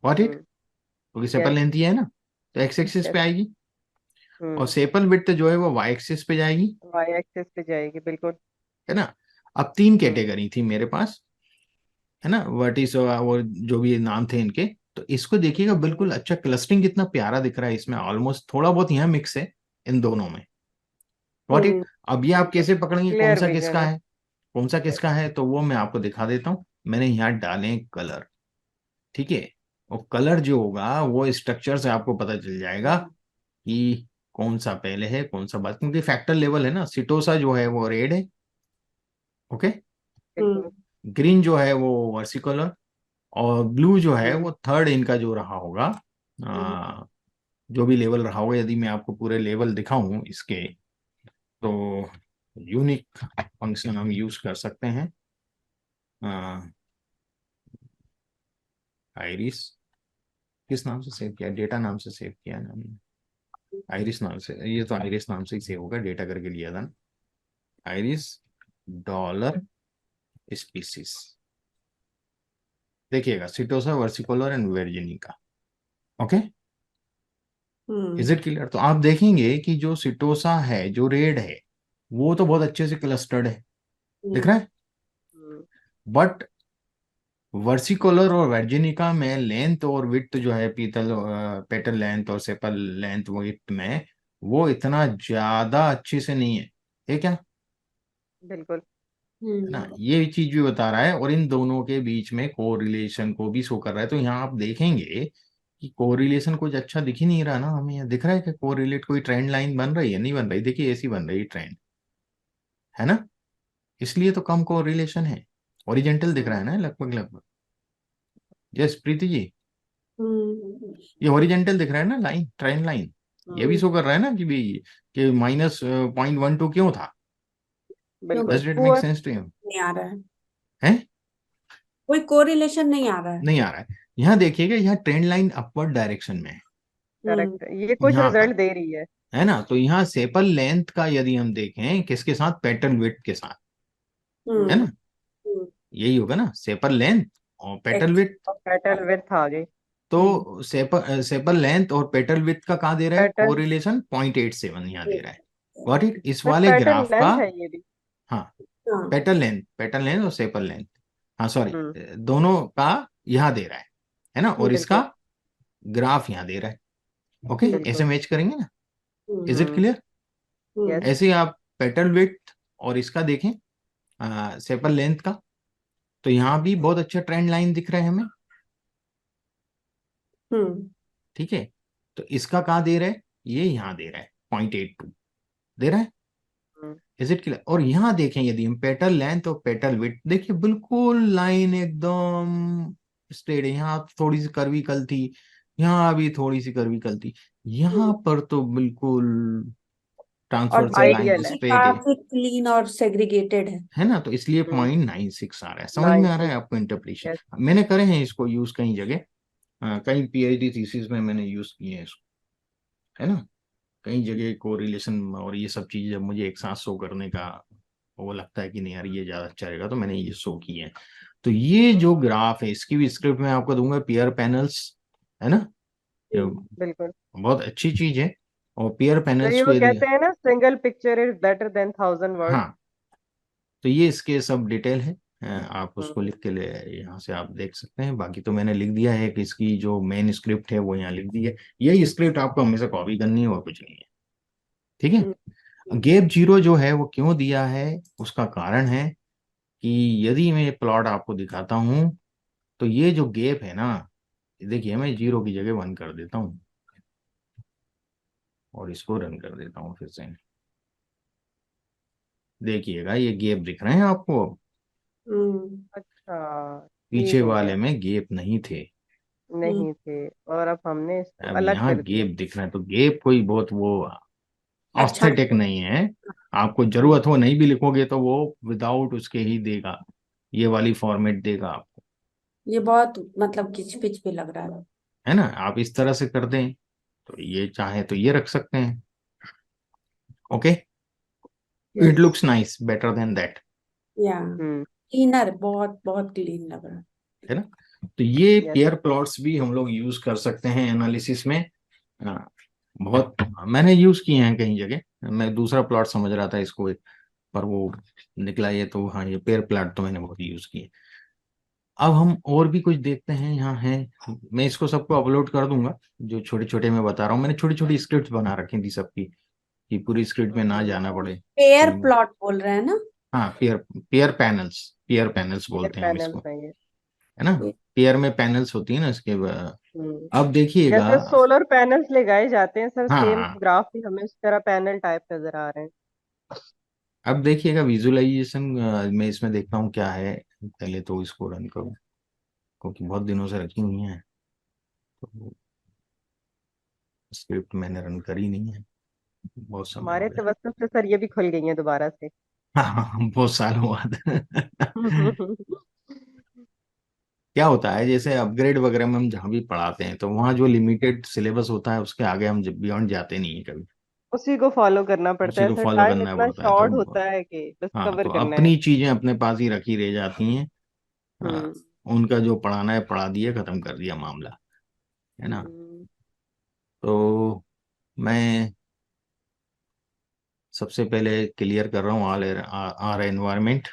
व्हाट इट, क्योंकि सेपल यस। लेंथ ही है ना, तो एक्स एक्सिस यस। पे आएगी। और हम्म। सेपल विड्थ जो है वो वाई एक्सिस पे जाएगी, वाई एक्सिस पे जाएगी, बिल्कुल। है ना। अब तीन हम्म। कैटेगरी थी मेरे पास, है ना, वर्टिस और जो भी नाम थे इनके। तो इसको देखिएगा, बिल्कुल अच्छा क्लस्टरिंग कितना प्यारा दिख रहा है इसमें, ऑलमोस्ट थोड़ा बहुत यहाँ मिक्स है इन दोनों में। व्हाट इट, हम्म अब ये आप बिल्कुल कैसे पकड़ेंगे कौन क्लियर सा विजन किसका है। है, कौन सा किसका है, तो वो मैं आपको दिखा देता हूँ। मैंने यहाँ डाले कलर, ठीक है। और कलर जो होगा वो स्ट्रक्चर से आपको पता चल जाएगा कि कौन सा पहले है कौन सा बाद, क्योंकि फैक्टर लेवल है ना। सिटोसा जो है वो रेड है, ओके। बिल्कुल। ग्रीन जो है वो वर्सिकलर, और ब्लू जो है हम्म। वो थर्ड इनका जो रहा होगा, आ, जो भी लेवल रहा होगा। यदि मैं आपको पूरे लेवल दिखाऊं इसके, तो यूनिक फंक्शन हम यूज कर सकते हैं। आइरिस, किस नाम से सेव किया, डेटा नाम से सेव किया ना हमने, आइरिस नाम से। ये तो आइरिस नाम से ही सेव होगा, डेटा करके लिया था ना। आइरिस डॉलर स्पीसीज, देखिएगा setosa versicolor and virginica. Okay, is it clear? तो आप देखेंगे कि जो सिटोसा है जो रेड है, वो तो बहुत अच्छे से क्लस्टर्ड है, दिख रहा है। हम्म। बट वर्सिकोलर और वर्जिनिका में लेंथ और विड्थ जो है, पेटल लेंथ और सेपल लेंथ विड्थ में, वो इतना ज्यादा अच्छे से नहीं है। ये क्या, बिल्कुल। है ना, ये चीज भी बता रहा है। और इन दोनों के बीच में कोरिलेशन को भी शो कर रहा है। तो यहाँ आप देखेंगे कि कोरिलेशन कुछ अच्छा दिख ही नहीं रहा ना हमें। यहाँ दिख रहा है कि कोरिलेट कोई ट्रेंड लाइन बन रही है, नहीं बन रही। देखिए ऐसी बन रही ट्रेंड, है ना। इसलिए तो कम कोरिलेशन है, ओरिजेंटल दिख रहा है ना लगभग लगभग। यस प्रीति जी, ये ओरिजेंटल दिख रहा है ना लाइन, ट्रेंड लाइन। ये भी शो कर रहा है ना कि भी कि -0.12 क्यों था। बिल्कुल does it make poor. Sense to you? नहीं आ रहा है, है, कोई कोरिलेशन नहीं आ रहा है। नहीं आ रहा है। यहाँ देखिएगा, यहाँ ट्रेंड लाइन अपवर्ड डायरेक्शन में है, करेक्ट, ये कुछ यहाँ रिजल्ट पर, दे रही है। है ना। तो यहाँ सेपल लेंथ का यदि हम देखें किसके साथ, पैटर्न विड्थ के साथ, है हम्म ना। यही होगा ना, सेपल लेंथ और पेटल एक्स विड्थ। और पेटल विड्थ आ गई। तो सेपल लेंथ और पेटल विड्थ का कहाँ दे रहा है पेटल। कोरिलेशन, 0.87 यहाँ दे रहा है। गॉट इट, इस सर वाले पेटल ग्राफ का। लेंथ है ये भी। हाँ, हाँ पेटल लेंथ और सेपल लेंथ, हाँ सॉरी, हम्म। दोनों का यहाँ दे रहा है ना। और इसका बिल्कुल। ग्राफ यहाँ दे रहा है। ओके, ऐसे बिल्कुल। मैच करेंगे ना। Is it hmm. Clear? Yes. ऐसे ही आप पेटल विड्थ और इसका देखें, सेपल लेंथ का, तो यहाँ भी बहुत अच्छा ट्रेंड लाइन दिख रहा है हमें। हम्म ठीक है, तो इसका कहाँ दे रहा है, ये यहाँ दे रहा है 0.82 दे रहा है। हम्म। Is it clear? और यहाँ देखें यदि हम पेटल लेंथ और पेटल विड्थ, देखिए बिल्कुल लाइन एकदम स्ट्रेट है। यहाँ थोड़ी सी कर्विकल थी, यहाँ भी थोड़ी सी कर्विकल थी, यहाँ पर तो बिल्कुल और ट्रांसवर्सल लाइन आइडियल है। स्ट्रेट काफी क्लीन और सेग्रीगेटेड है। है ना। तो इसलिए हम्म। 0.96 आ रहा है। समझ में नाइन आ रहा है सिक्स आपको इंटरप्रिटेशन? यस। मैंने करे हैं इसको यूज कई जगह, कई पीएचडी थीसिस में मैंने यूज किए हैं इसको, है ना। कई जगह को रिलेशन और ये सब चीजें जब मुझे एक साथ शो करने का वो लगता है कि नहीं यार ये ज्यादा अच्छा रहेगा, तो मैंने ये शो किए हैं। तो ये जो ग्राफ है इसकी भी स्क्रिप्ट मैं आपको दूंगा, पीयर पैनल्स, है ना, ये बिल्कुल। बहुत अच्छी चीज है। और पीयर तो पैनल्स ये को वो यदि, कहते हैं ना, single picture is better than 1000 word. हाँ, तो ये इसके सब डिटेल है। आप उसको हम्म। लिख के ले, यहाँ से आप देख सकते हैं। बाकी तो मैंने लिख दिया है कि इसकी जो मेन स्क्रिप्ट है वो यहाँ लिख दी है। यही स्क्रिप्ट आपको हमेशा कॉपी करनी है और कुछ नहीं है, ठीक है। गैप जीरो जो है वो क्यों दिया है, उसका कारण है कि यदि मैं प्लॉट आपको दिखाता हूं तो ये जो गैप है ना, देखिए मैं जीरो की जगह 1 कर देता हूं और इसको रन कर देता हूं फिर से। देखिएगा ये गैप दिख रहे हैं आपको, हम्म अच्छा, ठीक पीछे हो वाले गया। में गैप नहीं थे, हम्म नहीं थे, और अब हमने इसको अब अलग यहाँ कर दिया। गैप दिख रहा है। तो गैप कोई बहुत वो अच्छा, ऑस्थेटिक नहीं है। आपको जरूरत हो नहीं भी लिखोगे तो वो विदाउट उसके ही देगा, ये वाली फॉर्मेट देगा आपको, ये बहुत मतलब किच पिच भी लग रहा है। है ना। आप इस तरह से कर दें तो ये चाहे तो ये रख सकते हैं, okay. It yes, looks nice, better than that, या हम्म। क्लीनर, बहुत बहुत क्लीन लग रहा है। है ना। तो ये यस। पेयर प्लॉट्स भी हम लोग यूज कर सकते हैं एनालिसिस में। हाँ, बहुत मैंने यूज किए हैं कई जगह। मैं दूसरा प्लॉट समझ रहा था इसको, पर वो निकला ये, तो हाँ ये पेयर प्लॉट तो मैंने बहुत यूज किए। अब हम और भी कुछ देखते हैं, यहाँ है। मैं इसको सबको अपलोड कर दूंगा, जो छोटे छोटे मैं बता रहा हूँ। मैंने छोटी छोटी स्क्रिप्ट बना रखी थी सबकी, कि पूरी स्क्रिप्ट में ना जाना पड़े पेयर तो। प्लॉट बोल रहे हैं ना? हाँ, पेयर, पेयर पैनल्स एयर बोलते हैं हम पैनल्स इसको, हैं ये। है ना। पेयर में पैनल्स होती है ना इसके हम्म। अब देखिएगा। जैसे सोलर पैनल्स लगाए जाते हैं सर, सेम हाँ, ग्राफ भी हमें उस तरह पैनल टाइप नजर आ रहे हैं। अब देखिएगा विजुअलाइजेशन में इसमें देखता हूँ क्या है। पहले तो इसको रन करूँ, क्योंकि बहुत दिनों से रखी हुई है, तो स्क्रिप्ट मैंने रन करी नहीं है, बहुत समय हो हमारे गया। तवज्जुह से सर ये भी खुल गई हैं दोबारा से। हाँ हाँ, बहुत सालों बाद। क्या होता है, जैसे अपग्रेड वगैरह में हम जहाँ भी पढ़ाते हैं तो वहाँ जो लिमिटेड सिलेबस होता है उसके आगे हम बियॉन्ड जाते नहीं है कभी, उसी को फॉलो करना पड़ता उसी है को सर, फॉलो टाइम करना इतना पड़ता है। तो शॉर्ट होता है कि बस हाँ, कवर तो करना है। अपनी चीजें अपने पास ही रखी रह जाती हैं। हाँ, हम्म। उनका जो पढ़ाना है पढ़ा दिया, खत्म कर दिया मामला, है ना। हम्म। तो मैं सबसे पहले क्लियर कर रहा हूँ ऑल आर एनवायरमेंट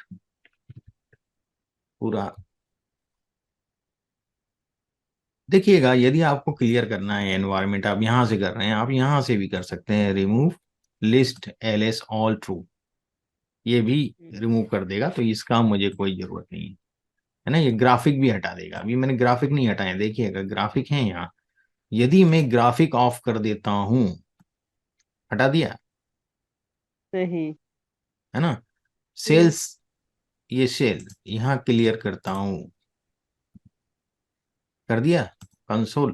पूरा। देखिएगा यदि आपको क्लियर करना है एनवायरमेंट, आप यहाँ से कर रहे हैं, आप यहाँ से भी कर सकते हैं। Remove list LS all true, ये भी रिमूव कर देगा, तो इसका मुझे कोई जरूरत नहीं है ना। ये ग्राफिक भी हटा देगा। अभी मैंने ग्राफिक नहीं हटाया, देखिएगा ग्राफिक है यहाँ। यदि मैं ग्राफिक ऑफ कर देता हूं, हटा दिया, सही। है ना। हम्म सेल्स, ये सेल यहाँ क्लियर करता हूं, कर दिया कंसोल,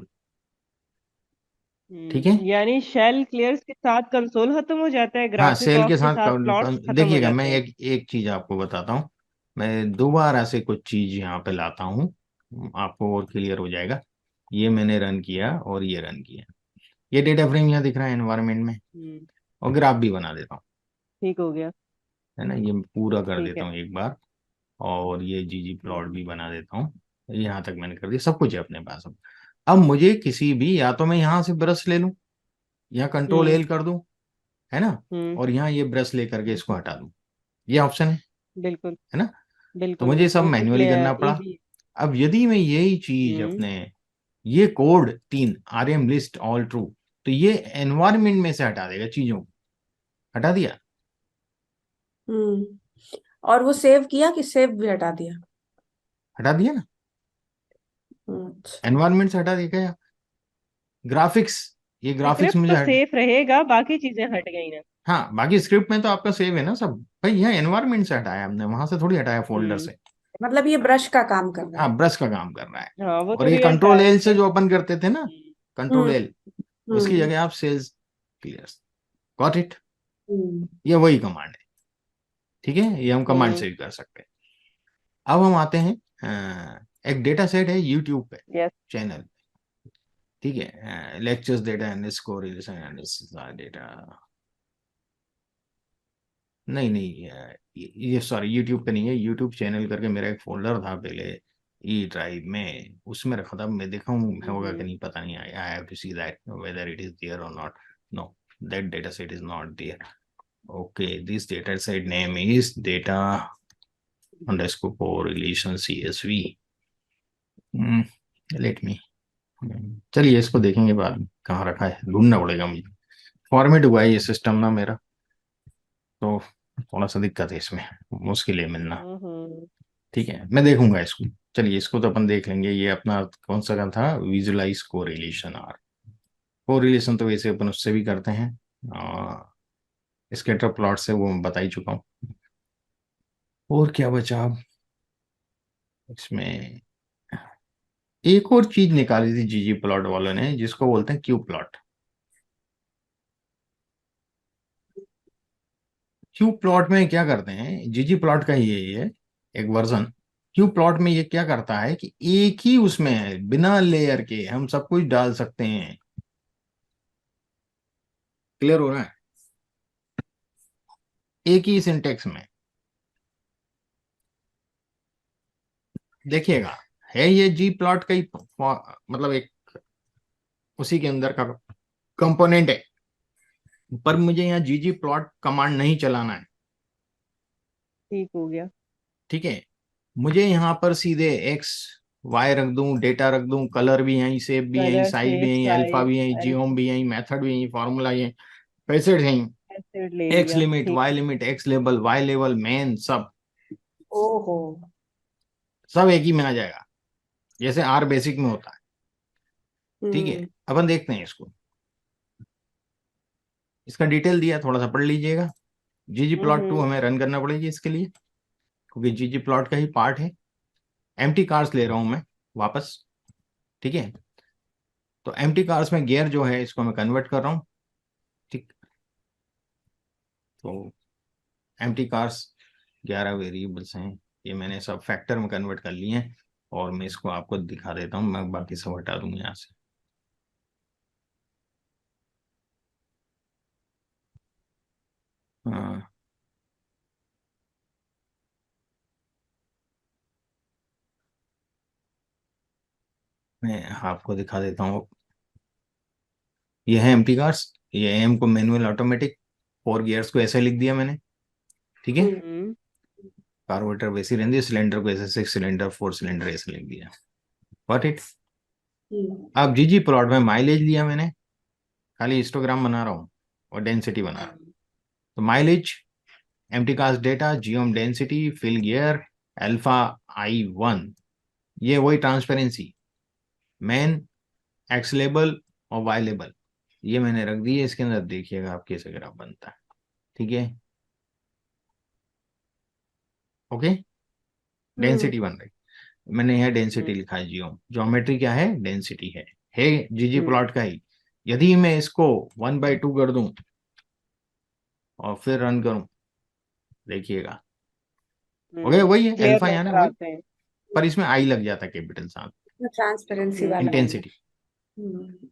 ठीक है। यानी शेल क्लियर्स के साथ कंसोल खत्म हो जाता है, हाँ, ग्राफिक सेल ऑफ के के साथ साथ प्लॉट्स खत्म हो देखिएगा मैं जाते हैं। एक एक चीज आपको बताता हूँ। मैं दोबारा से कुछ चीज यहाँ पे लाता हूँ, आपको और क्लियर हो जाएगा। ये मैंने रन किया और ये रन किया, ये डेटा फ्रेम यहाँ दिख रहा है एनवायरमेंट में, हम्म। और ग्राफ भी बना देता हूँ, ठीक हो गया। है ना। ये पूरा कर ठीक देता है। हूँ एक बार, और ये जीजी प्लॉट हम्म। भी बना देता हूँ। यहाँ तक मैंने कर दिया, सब कुछ है अपने पास। अब मुझे किसी भी, या तो मैं यहाँ से ब्रश ले लूँ, यहाँ कंट्रोल हम्म। एल कर दूँ, है ना, हम्म। और यहाँ ये ब्रश ले करके इसको हटा दूँ, ये ऑप्शन बिल्कुल। है ना। तो बिल्कुल मुझे सब इजी मैन्युअली प्ले करना पड़ा। इजी। अब यदि मैं यही चीज हम्म। अपने, ये code 3 RM list all true, तो ये एनवायरमेंट में से हटा देगा चीजों को, हटा दिया, हम्म और वो सेव किया कि सेव भी हटा दिया? हटा दिया ना, अच्छा। एनवायरमेंट से हटा दिया क्या। ग्राफिक्स, ये ग्राफिक्स स्क्रिप्ट मुझे तो सेफ रहेगा, बाकी चीजें हट गई ना। हाँ, बाकी स्क्रिप्ट में तो आपका सेव है ना सब भाई। यहाँ एनवायरमेंट से हटाया हमने, वहां से थोड़ी हटाया फोल्डर हम्म। से। मतलब ये ब्रश का काम कर रहा है। हाँ, ब्रश का काम कर रहा है। हाँ, वो और तो ये रियल कंट्रोल टाइम एल से पे। जो ओपन करते थे ना, कंट्रोल हम्म एल, उसकी हम्म जगह आप sales clear, got it, hmm ये वही कमांड है, ठीक है। ये हम कमांड हम्म। से भी कर सकते हैं। अब हम आते हैं, एक डेटा सेट है यूट्यूब पे, यस। चैनल, ठीक है। Lectures data analysis, correlation analysis data, नहीं नहीं, ये सॉरी यूट्यूब पे नहीं है, यूट्यूब चैनल करके मेरा एक फोल्डर था पहले ई ड्राइव में, उसमें रखा था। मैं देखा हूँ होगा कि नहीं पता नहीं, I I have to see that whether it is there और not. No, that data set is not there. Okay, this data set name is data underscore correlation CSV। Let me, चलिए इसको देखेंगे बाद में, कहाँ रखा है ढूंढना पड़ेगा मुझे। फॉर्मेट हुआ है ये सिस्टम ना मेरा, तो थोड़ा सा दिक्कत है इसमें, मुश्किल है मिलना। हम्म। ठीक है, मैं देखूंगा इसको। चलिए इसको तो अपन देख लेंगे। ये अपना कौन सा का था, विजुलाइज कोरिलेशन आर। कोरिलेशन तो वैसे अपन उससे भी करते हैं, स्कैटर प्लॉट से, वो मैं बता ही चुका हूँ। और क्या बचा अब इसमें? एक और चीज निकाली थी जीजी प्लॉट वालों ने, जिसको बोलते हैं क्यू प्लॉट। क्यू प्लॉट में क्या करते हैं, जीजी प्लॉट का ही है ये एक वर्जन। क्यू प्लॉट में ये क्या करता है कि एक ही उसमें है, बिना लेयर के हम सब कुछ डाल सकते हैं। क्लियर हो रहा है? एक ही सिंटेक्स में देखिएगा, है ये जी प्लॉट का ही मतलब एक उसी के अंदर का कंपोनेंट है, पर मुझे यहाँ जीजी प्लॉट कमांड नहीं चलाना है। ठीक हो गया। ठीक है, मुझे यहाँ पर सीधे एक्स वाई रख दूं, डेटा रख दूं, कलर भी यहीं, शेप भी यहीं, कलर साइज भी शेप यहीं, अल्फा साइज भी यहीं, जियोम भी यहीं, मेथड भी यहीं, फॉर्मूला यहीं, पैसेट यहीं, एसिड ले एक्स लिया, लिमिट, ठीक वाई है। Limit, x label, y level, main, सब ओहो। सब एक ही में आ जाएगा, जैसे आर बेसिक में होता है। ठीक है, हम्म अपन देखते हैं इसको। इसका डिटेल दिया, थोड़ा सा पढ़ लीजिएगा। जीजी प्लॉट 2 हम्म। हमें रन करना पड़ेगी इसके लिए, क्योंकि जीजी प्लॉट का ही पार्ट है। एम्प्टी कार्स ले रहा हूं मैं वापस। ठीक है, तो एम्प्टी कार्स में गियर जो है इसको मैं कन्वर्ट कर रहा हूँ। ठीक, तो एम्प्टी कार्स 11 वेरिएबल्स हैं, ये मैंने सब फैक्टर में कन्वर्ट कर लिए हैं, और मैं इसको आपको दिखा देता हूँ। मैं बाकी सब हटा दूंगा यहाँ से। हाँ, मैं आपको दिखा देता हूँ। ये है एम्प्टी कार्स, ये एम को मैनुअल ऑटोमेटिक, 4 गियर्स को ऐसे लिख दिया मैंने। ठीक है, हम्म। कार्बोरेटर वैसी रहती है, सिलेंडर को ऐसे 6 सिलेंडर 4 सिलेंडर ऐसे लिख दिया। What it. अब जीजी प्लॉट में माइलेज लिया मैंने, खाली हिस्टोग्राम बना रहा हूँ और डेंसिटी बना रहा हूँ। तो mileage, mtcars data, geom density, fill gear, alpha I1, ये वही ट्रांसपेरेंसी, मैन, एक्स लेबल और वाई लेबल, ये मैंने रख दिए इसके अंदर। देखिएगा आप कैसे ग्राफ बनता है। ठीक है, ओके, हम्म डेंसिटी बन रही, मैंने यहाँ हम्म। डेंसिटी लिखा है, जियोम, ज्योमेट्री क्या है, डेंसिटी है जीजी हम्म। प्लॉट का ही। यदि मैं इसको 1/2 कर दूं और फिर रन करूं, देखिएगा, ओके वही है, क्लियर अल्फा यानी नंबर वही, आते हैं। पर इसमें आई लग जाता है कैपिटल साथ, ट्रांसपेरेंसी हम्म। वाला हो गया। Intensity. Hmm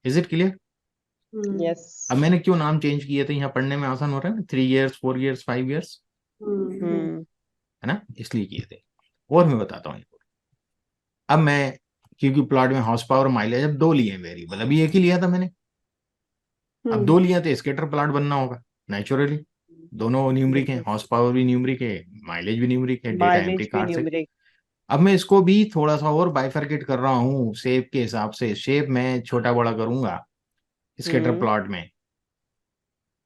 is it clear? Yes. अब मैंने क्यों नाम चेंज किए थे, यहाँ पढ़ने में आसान हो रहा है ना, 3 ईयर्स, 4 ईयर्स, 5 ईयर्स, हम्म हम्म। है ना, इसलिए किए थे। और मैं बताता हूँ, अब मैं, क्योंकि प्लॉट में हॉर्स पावर माइलेज अब 2 लिए वेरिएबल, अभी एक ही लिया था मैंने, अब 2 हम्म लिया तो स्केटर प्लॉट बनना होगा नेचुरली। दोनों न्यूमरिक है, बिल्कुल। हॉर्स पावर भी न्यूमरिक है, माइलेज भी न्यूमरिक है, डेटा एम्प्टी माइलेज भी कार्ड से। न्यूमरिक। अब मैं इसको भी थोड़ा सा और बाइफरकेट कर रहा हूँ शेप के हिसाब से, शेप मैं छोटा बड़ा करूंगा स्केटर हम्म। प्लॉट में,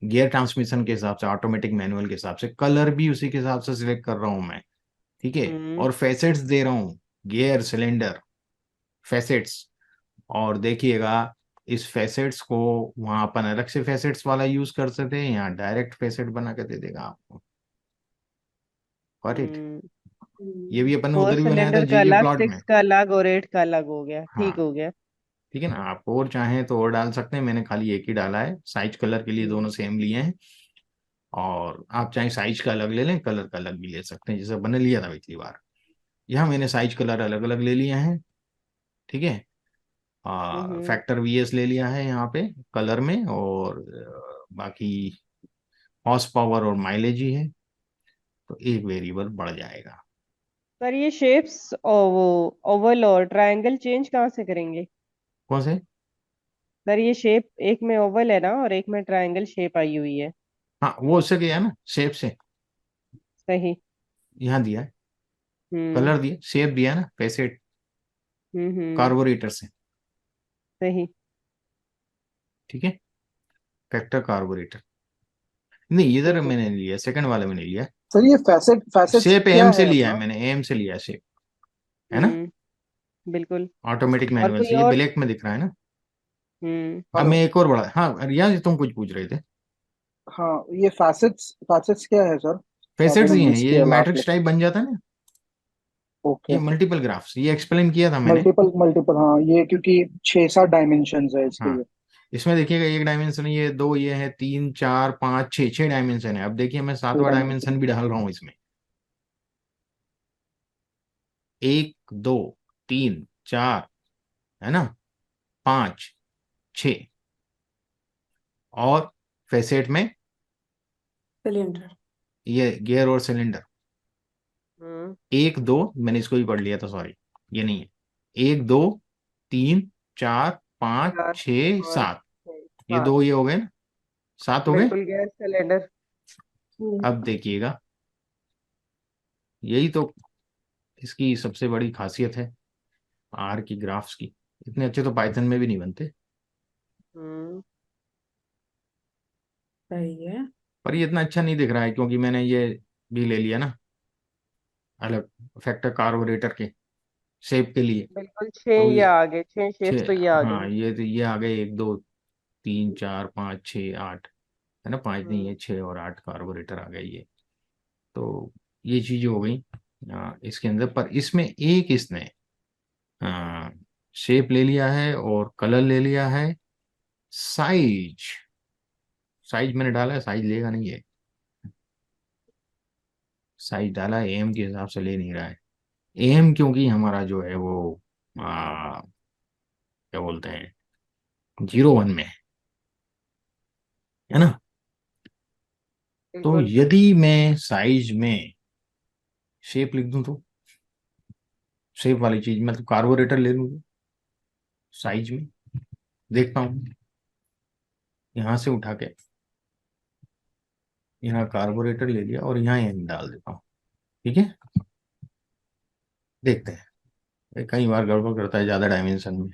गियर ट्रांसमिशन के हिसाब से, ऑटोमेटिक मैनुअल के हिसाब से, कलर भी उसी के हिसाब से सिलेक्ट कर रहा हूं मैं। ठीक है, हम्म। और फैसेट्स दे रहा हूँ, गियर, सिलेंडर, फैसेट्स। और देखिएगा, इस फैसेट्स को वहां अपन अलग से फैसेट्स वाला यूज कर सकते हैं, यहाँ डायरेक्ट फैसेट बना के दे देगा आपको। Got it. हम्म। ये भी अपन ने फोर उधर भी बनाया था सिलेंडर का जीजी अलग, प्लॉट में। 6 का अलग और 8 का अलग हो गया, हाँ, ठीक हो गया। ठीक है ना, आप और चाहें तो और डाल सकते हैं, मैंने खाली एक ही डाला है, साइज कलर के लिए हम्म। दोनों सेम लिए हैं। और आप चाहे साइज का अलग ले लें, कलर का अलग भी ले सकते हैं, जैसे मैंने लिया था पिछली बार। यहाँ मैंने साइज कलर अलग अलग ले लिया है। ठीक है, हम्म। फैक्टर VS ले लिया है यहाँ पे कलर में, और बाकी हॉर्स पावर और माइलेज ही है, तो एक वेरिएबल बढ़ जाएगा। सर ये शेप्स और वो ओवल और ट्रायंगल चेंज कहाँ से करेंगे? कौन से? सर ये शेप, एक में ओवल है ना और एक में ट्रायंगल शेप आई हुई है। हाँ, वो उससे किया है ना, शेप से। सही। यहाँ दिया है, हम्म कलर दिया, शेप दिया है ना, फैसेट हम्म। कार्बोरेटर से। सही। ठीक है, फैक्टर कार्बोरेटर। नहीं, इधर ठीक है। मैंने लिया, सेकंड वाले में नहीं लिया। सर ये फैसेट्स शेप क्या एम से है लिया है अपना? मैंने, एम से लिया है शेप, है ना, हम्म। बिल्कुल। ऑटोमेटिक और मैनुअल कोई से। ये और? ब्लैक में दिख रहा है ना। अब हेलो। मैं एक और बड़ा, हाँ रियाज, तुम कुछ पूछ रहे थे। हाँ, ये फैसेट्स क्या है सर? अदर फैसेट्स ही देन हैं, ये स्केल आप मैट्रिक्स लोग। टाइप बन जाता है ना। ओके। ये मल्टीपल ग्राफ्स, ये एक्सप्लेन किया था मैंने। मल्टीपल मल्टीपल, हाँ, ये क्योंकि 6-7 डायमेंशंस है इसके हाँ, लिए। इसमें देखिएगा एक डायमेंशन, ये दो, ये है तीन चार पाँच छः, छः डायमेंशन है। अब देखिए मैं 6 सातवां डायमेंशन। डायमेंशन भी डाल रहा हूँ इसमें। एक दो तीन चार, है ना, पाँच छ, और फैसेट में सिलेंडर। ये गियर और सिलेंडर। हम्म। एक दो, मैंने इसको भी पढ़ लिया था, सॉरी, ये नहीं है। एक दो तीन चार पाँच चार छ पाँच सात, छः ये सात। दो ये हो गए ना, सात हो गए। बिल्कुल, गैस सिलेंडर। अब देखिएगा, यही तो इसकी सबसे बड़ी खासियत है, आर की ग्राफ्स की। इतने अच्छे तो पाइथन में भी नहीं बनते, हम्म। सही है। पर ये इतना अच्छा नहीं दिख रहा है क्योंकि मैंने ये भी ले लिया ना, अलग फैक्टर कार्बोरेटर के शेप के लिए। बिल्कुल, छः तो ये ये आ गए, छः शेप्स तो ये आ हाँ, गई। ये तो ये आ गए, एक दो तीन चार पाँच छः आठ, है ना, पाँच नहीं हम्म। है, छः और आठ कार्बोरेटर आ गए ये। तो ये चीज़ हो गई इसके अंदर। पर इसमें एक इसने शेप ले लिया है और कलर ले लिया है। साइज, साइज मैंने डाला है, साइज लेगा नहीं है। साइज डाला है, एम के हिसाब से ले नहीं रहा है। एम क्योंकि हमारा जो है वो आ, क्या बोलते हैं, 01 में है ना। तो बिल्कुल। यदि मैं साइज में शेप लिख दूं तो, शेप वाली चीज मतलब कार्बोरेटर ले लूं तो साइज में देखता हूँ, यहाँ से उठा के यहाँ कार्बोरेटर ले लिया और यहाँ एम डाल देता हूँ। ठीक है, देखते हैं। ये कई बार गड़बड़ करता है ज्यादा डायमेंशन में,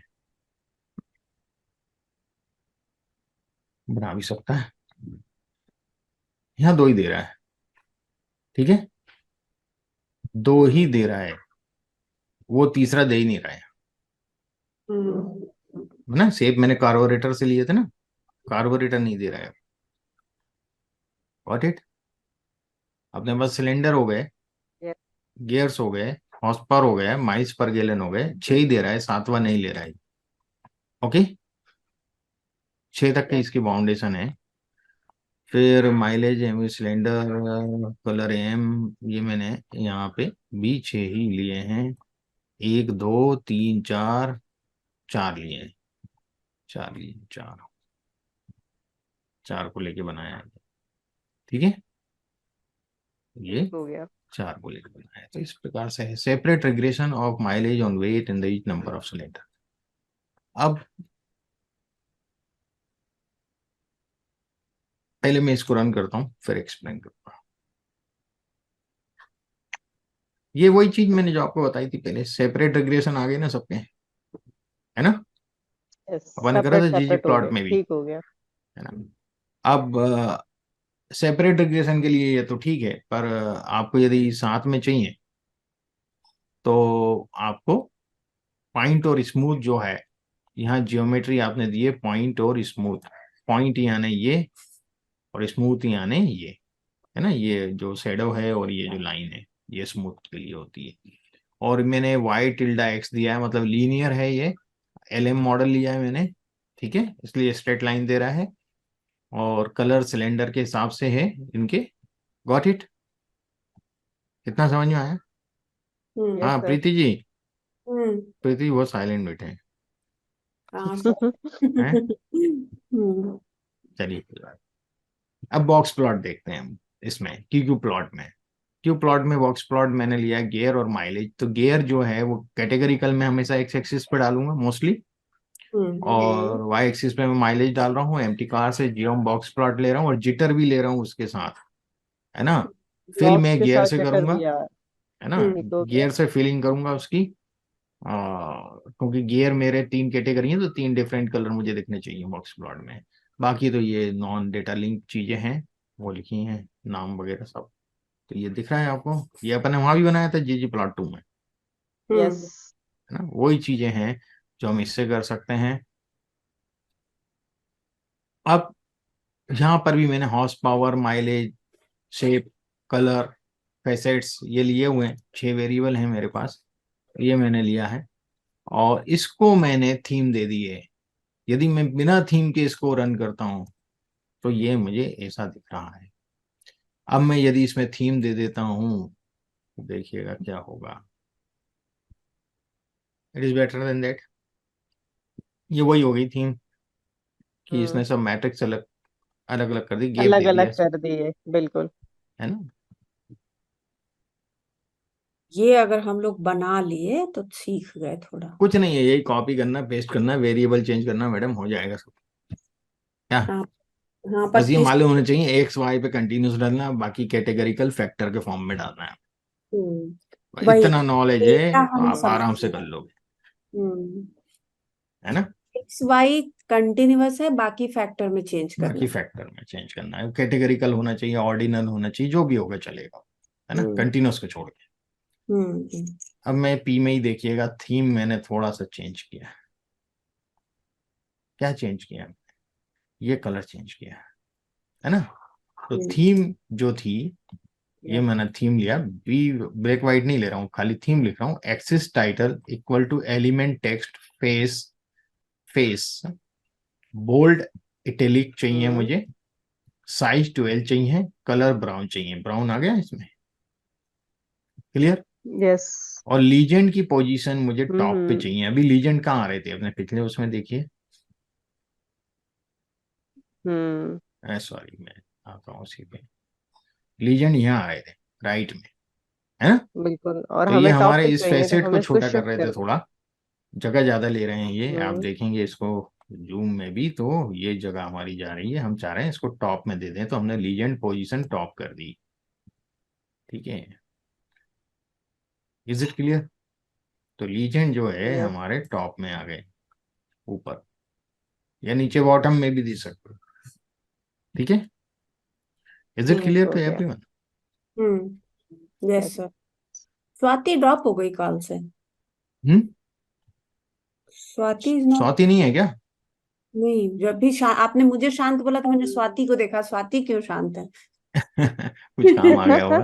बना भी सकता है। यहाँ दो ही दे रहा है, ठीक है, दो ही हम्म। दे रहा है, वो तीसरा दे ही नहीं रहा हम्म। है ना। शेप मैंने कार्बोरेटर से लिए थे ना, कार्बोरेटर नहीं दे रहा है। Got it. अपने पास सिलेंडर हो गए, Yes। गियर्स हो गए, हॉर्स पावर हो गया, माइल्स पर गैलन हो गए, छह ही दे रहा है, सातवां नहीं ले रहा है। ओके, छह तक की Yes। इसकी बाउंडेशन है। फिर mileage M, cylinder, colour M, ये मैंने यहाँ पे भी छह ही लिए हैं। एक दो तीन चार, चार लिए हैं, चार लिए, चार, चार को लेके बनाया है। ठीक है, ये ठीक हो गया। चार को लेके बनाया है। तो इस प्रकार से है, separate regression of mileage on weight in the each number of cylinder. अब पहले मैं इसको रन करता हूँ, फिर एक्सप्लेन करूंगा। ये वही चीज मैंने जो आपको बताई थी पहले, सेपरेट रिग्रेशन आ गई ना सबके, है ना। यस, अपन ने करा सेपरेट था जीजी सेपरेट हो प्लॉट गए, में भी, ठीक हो गया। है ना। अब सेपरेट रिग्रेशन के लिए ये तो ठीक है, पर आपको यदि साथ में चाहिए तो आपको पॉइंट और स्मूथ जो है, यहाँ जियोमेट्री आपने दी है पॉइंट और स्मूथ। पॉइंट यानी ये, और स्मूथ यानी ये, है ना। ये जो शेडो है और ये जो लाइन है, ये स्मूथ के लिए होती है। और मैंने वाई टिल्डा एक्स दिया है, मतलब लीनियर है ये, एलएम मॉडल लिया है मैंने, ठीक है, इसलिए स्ट्रेट लाइन दे रहा है। और कलर सिलेंडर के हिसाब से है इनके। गॉट इट, कितना समझ में आया? यस हाँ सर। प्रीति जी, हम्म। प्रीति बहुत साइलेंट बैठे हाँ सर। हैं। हम्म। चलिए कोई बात अब बॉक्स प्लॉट देखते हैं हम इसमें, क्यू प्लॉट में। क्यू प्लॉट में बॉक्स प्लॉट मैंने लिया गियर और माइलेज। तो गियर जो है वो कैटेगरिकल में हमेशा एक्स एक्सिस पे डालूंगा मोस्टली, और वाई एक्सिस पे मैं माइलेज डाल रहा हूँ। एम्प्टी कार से जियोम बॉक्स प्लॉट ले रहा हूँ और जिटर भी ले रहा हूँ उसके साथ, है ना। फिल ब्लॉक्स मैं के गियर साथ से जटर करूंगा, भी यार, है ना। ठीक हो गया। गियर से फिलिंग करूंगा उसकी, क्योंकि गियर मेरे 3 कैटेगरी हैं तो 3 डिफरेंट कलर मुझे दिखने चाहिए बॉक्स प्लॉट में। बाकी तो ये नॉन डेटा लिंक चीजें हैं, वो लिखी हैं, नाम वगैरह सब। तो ये दिख रहा है आपको, ये अपने वहां भी बनाया था जी प्लॉट 2 में, यस। है ना। वही चीजें हैं जो हम इससे कर सकते हैं। अब यहाँ पर भी मैंने horse power, mileage, shape, colour, facets ये लिए हुए हैं। 6 वेरिएबल हैं मेरे पास, ये मैंने लिया है और इसको मैंने थीम दे दी है। यदि मैं बिना थीम के इसको रन करता हूं तो ये मुझे ऐसा दिख रहा है। अब मैं यदि इसमें थीम दे देता हूं तो देखिएगा क्या होगा। It is better than that. ये वही हो गई थीम कि इसने सब मैट्रिक्स अलग अलग अलग कर दी, गैप अलग दे दिया अलग इसमें, कर दिए, बिल्कुल। है ना। ये अगर हम लोग बना लिए तो सीख गए थोड़ा। कुछ नहीं है, यही कॉपी करना, पेस्ट करना, वेरिएबल चेंज करना, मैडम हो जाएगा सब। क्या, हाँ। हाँ, पर बस ये किस। मालूम होना चाहिए एक्स वाई पे कंटिन्यूस डालना, बाकी कैटेगरिकल फैक्टर के फॉर्म में डालना है। वही इतना नॉलेज है डेटा तो हम आप समझ आराम से कर गए। लोगे, हम्म। है ना। एक्स वाई कंटिन्यूअस है, बाकी फैक्टर में चेंज करना बाकी है। फैक्टर में चेंज करना है, कैटेगरिकल होना चाहिए, ऑर्डिनल होना चाहिए, जो भी होगा चलेगा, है ना, हम्म। कंटिन्यूस को छोड़ के। हम्म। अब मैं पी में ही देखिएगा, थीम मैंने थोड़ा सा चेंज किया। क्या चेंज किया, ये कलर चेंज किया, है ना। तो हम्म। थीम जो थी, ये मैंने थीम लिया, बी ब्लैक व्हाइट नहीं ले रहा हूँ, खाली थीम लिख रहा हूँ। Axis title equal to element text face, face bold italic चाहिए हम्म। मुझे, साइज 12 चाहिए, कलर ब्राउन चाहिए। ब्राउन आ गया इसमें, क्लियर। यस। और लीजेंड की पोजीशन मुझे टॉप पे हम्म। चाहिए। अभी लीजेंड कहाँ आ रहे थे अपने पिछले उसमें, देखिए। हम्म। सॉरी, मैं आता हूँ उसी पे। लीजेंड यहाँ आ रहे थे राइट में, है ना। बिल्कुल, और तो ये हमें टॉप हमारे पे इस चाहिए तो फैसेट हमें को इसको छोटा कर शिफ्ट रहे थे कर। थोड़ा, जगह ज्यादा ले रहे हैं ये, आप हम्म। देखेंगे इसको जूम में भी, तो ये जगह हमारी जा रही है। हम चाह रहे हैं इसको टॉप में दे दें, तो हमने लीजेंड पोजीशन टॉप कर दी, ठीक है। Is it clear. तो लीजेंड जो है यस। हमारे टॉप में आ गए, ऊपर या नीचे बॉटम में भी दे सकते हो, ठीक है। इज इट ठीक क्लियर हो टू गया। Everyone. Yes sir. Swati drop हो गई कॉल से। Hmm. Swati is not. Swati नहीं है क्या। नहीं, जब भी आपने मुझे शांत बोला तो मैंने स्वाति को देखा, स्वाति क्यों शांत है? कुछ काम आ गया होगा।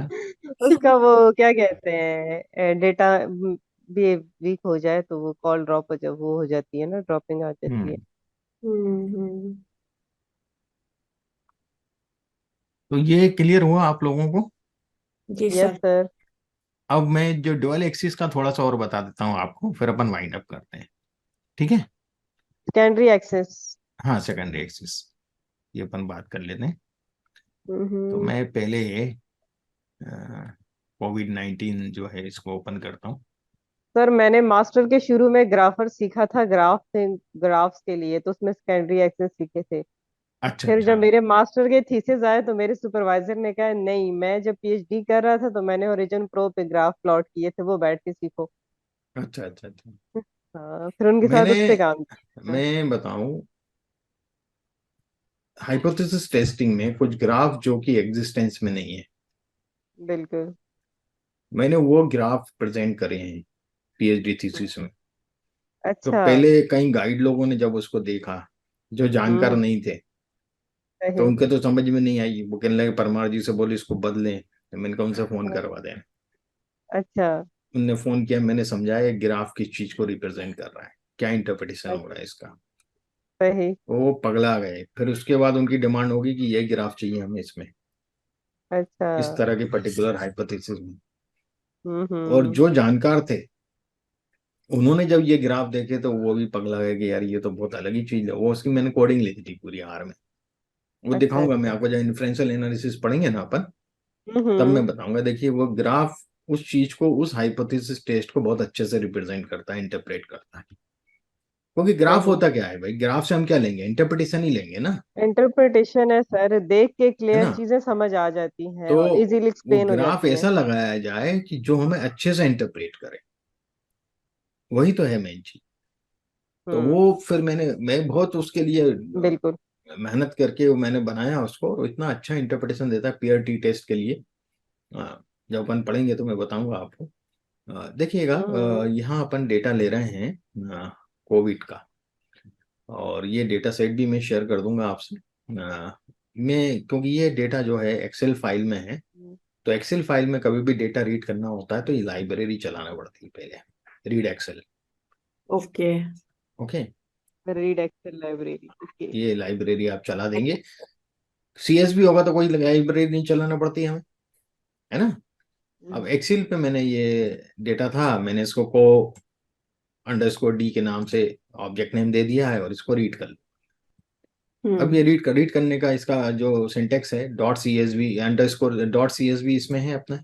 उसका वो क्या कहते हैं, डेटा भी वीक हो जाए तो वो कॉल ड्रॉप हो, जब वो हो जाती है ना, ड्रॉपिंग आ जाती है। हम्म। हम्म। तो ये क्लियर हुआ आप लोगों को। जी यस सर। सर। अब मैं जो डुअल एक्सिस का थोड़ा सा और बता देता हूँ आपको, फिर अपन वाइंड अप करते हैं, ठीक है। Secondary axes. हाँ, सेकेंडरी एक्सिस ये अपन बात कर लेते हैं। तो हम्म। मैं पहले कोविड-19 जो है इसको ओपन करता हूँ। सर मैंने मास्टर के शुरू में ग्राफर सीखा था, ग्राफ्स के लिए, तो उसमें सेकेंडरी एक्सेस सीखे थे। अच्छा फिर अच्छा। जब मेरे मास्टर के थीसिस आए तो मेरे सुपरवाइजर ने कहा नहीं, मैं जब पीएचडी कर रहा था तो मैंने ओरिजिन प्रो पे ग्राफ प्लॉट किए थे, वो बैठ के सीखो। अच्छा अच्छा अच्छा। हाँ, फिर उनके साथ मैंने उस पे काम किया। मैं बताऊं, हाइपोथेसिस टेस्टिंग में कुछ ग्राफ जो कि एग्जिस्टेंस में नहीं है, बिल्कुल। मैंने वो ग्राफ प्रेजेंट करे हैं पीएचडी थीसिस में। तो अच्छा। पहले कई गाइड लोगों ने जब उसको देखा, जो जानकार हम्म। नहीं थे, तो सही। उनके तो समझ में नहीं आई। वो कहने लगे परमार जी से बोले इसको बदलें, तो मैंने कहा उनसे फोन करवा दें। अच्छा। उनने फोन किया, मैंने समझाया ग्राफ किस चीज को रिप्रेजेंट कर रहा है, क्या इंटरप्रिटेशन हो रहा है इसका। सही। वो पगला गए। फिर उसके बाद उनकी डिमांड होगी कि ये ग्राफ चाहिए हमें इसमें, अच्छा। इस तरह की पर्टिकुलर हाइपोथेसिस में। और हम्म। जो जानकार थे उन्होंने जब ये ग्राफ देखे तो वो भी पगला गए कि यार ये तो बहुत अलग ही चीज है। वो उसकी मैंने कोडिंग लिखी थी पूरी आर में, वो अच्छा दिखाऊंगा मैं अच्छा। आपको, जब इन्फ्लुएंशियल एनालिसिस पढ़ेंगे ना अपन, तब हम्म। मैं बताऊंगा। देखिए वो ग्राफ उस चीज को, उस हाइपोथेसिस टेस्ट को बहुत अच्छे से रिप्रेजेंट करता है, इंटरप्रेट करता है। क्योंकि ग्राफ सही। होता क्या है भाई, ग्राफ से हम क्या लेंगे, इंटरप्रिटेशन ही लेंगे ना, इंटरप्रिटेशन है सर, देख के है क्लियर ना। चीजें समझ आ जाती हैं तो और इजीली वो एक्सप्लेन हो ग्राफ जाती हैं। ऐसा लगाया जाए कि जो हमें अच्छे से इंटरप्रेट करे, वही तो है मेन चीज। तो हम्म। वो फिर मैं बहुत उसके लिए बिल्कुल। मेहनत करके वो मैंने बनाया उसको, और इतना अच्छा इंटरप्रिटेशन देता है पीयर टी टेस्ट के लिए। जब अपन पढ़ेंगे तो मैं बताऊंगा आपको। देखिएगा, हम्म। यहाँ अपन डेटा ले रहे हैं कोविड का, और ये डेटा सेट भी मैं शेयर कर दूंगा आपसे। मैं, क्योंकि ये डेटा जो है एक्सेल फाइल में है, तो एक्सेल फाइल में कभी भी डेटा रीड करना होता है तो ये लाइब्रेरी चलाना पड़ती है पहले, read excel. Okay. Okay, read excel library, okay. ये लाइब्रेरी आप चला देंगे। सीएसवी होगा तो कोई लाइब्रेरी नहीं चलाना पड़ती हमें, है ना। अब एक्सेल पे मैंने ये डेटा था, मैंने इसको को अंडरस्कोर डी के नाम से ऑब्जेक्ट नेम दे दिया है, और इसको रीड कर लो। अब ये रीड करने का इसका जो सिंटेक्स है, dot C S V underscore dot C S V इसमें है अपना,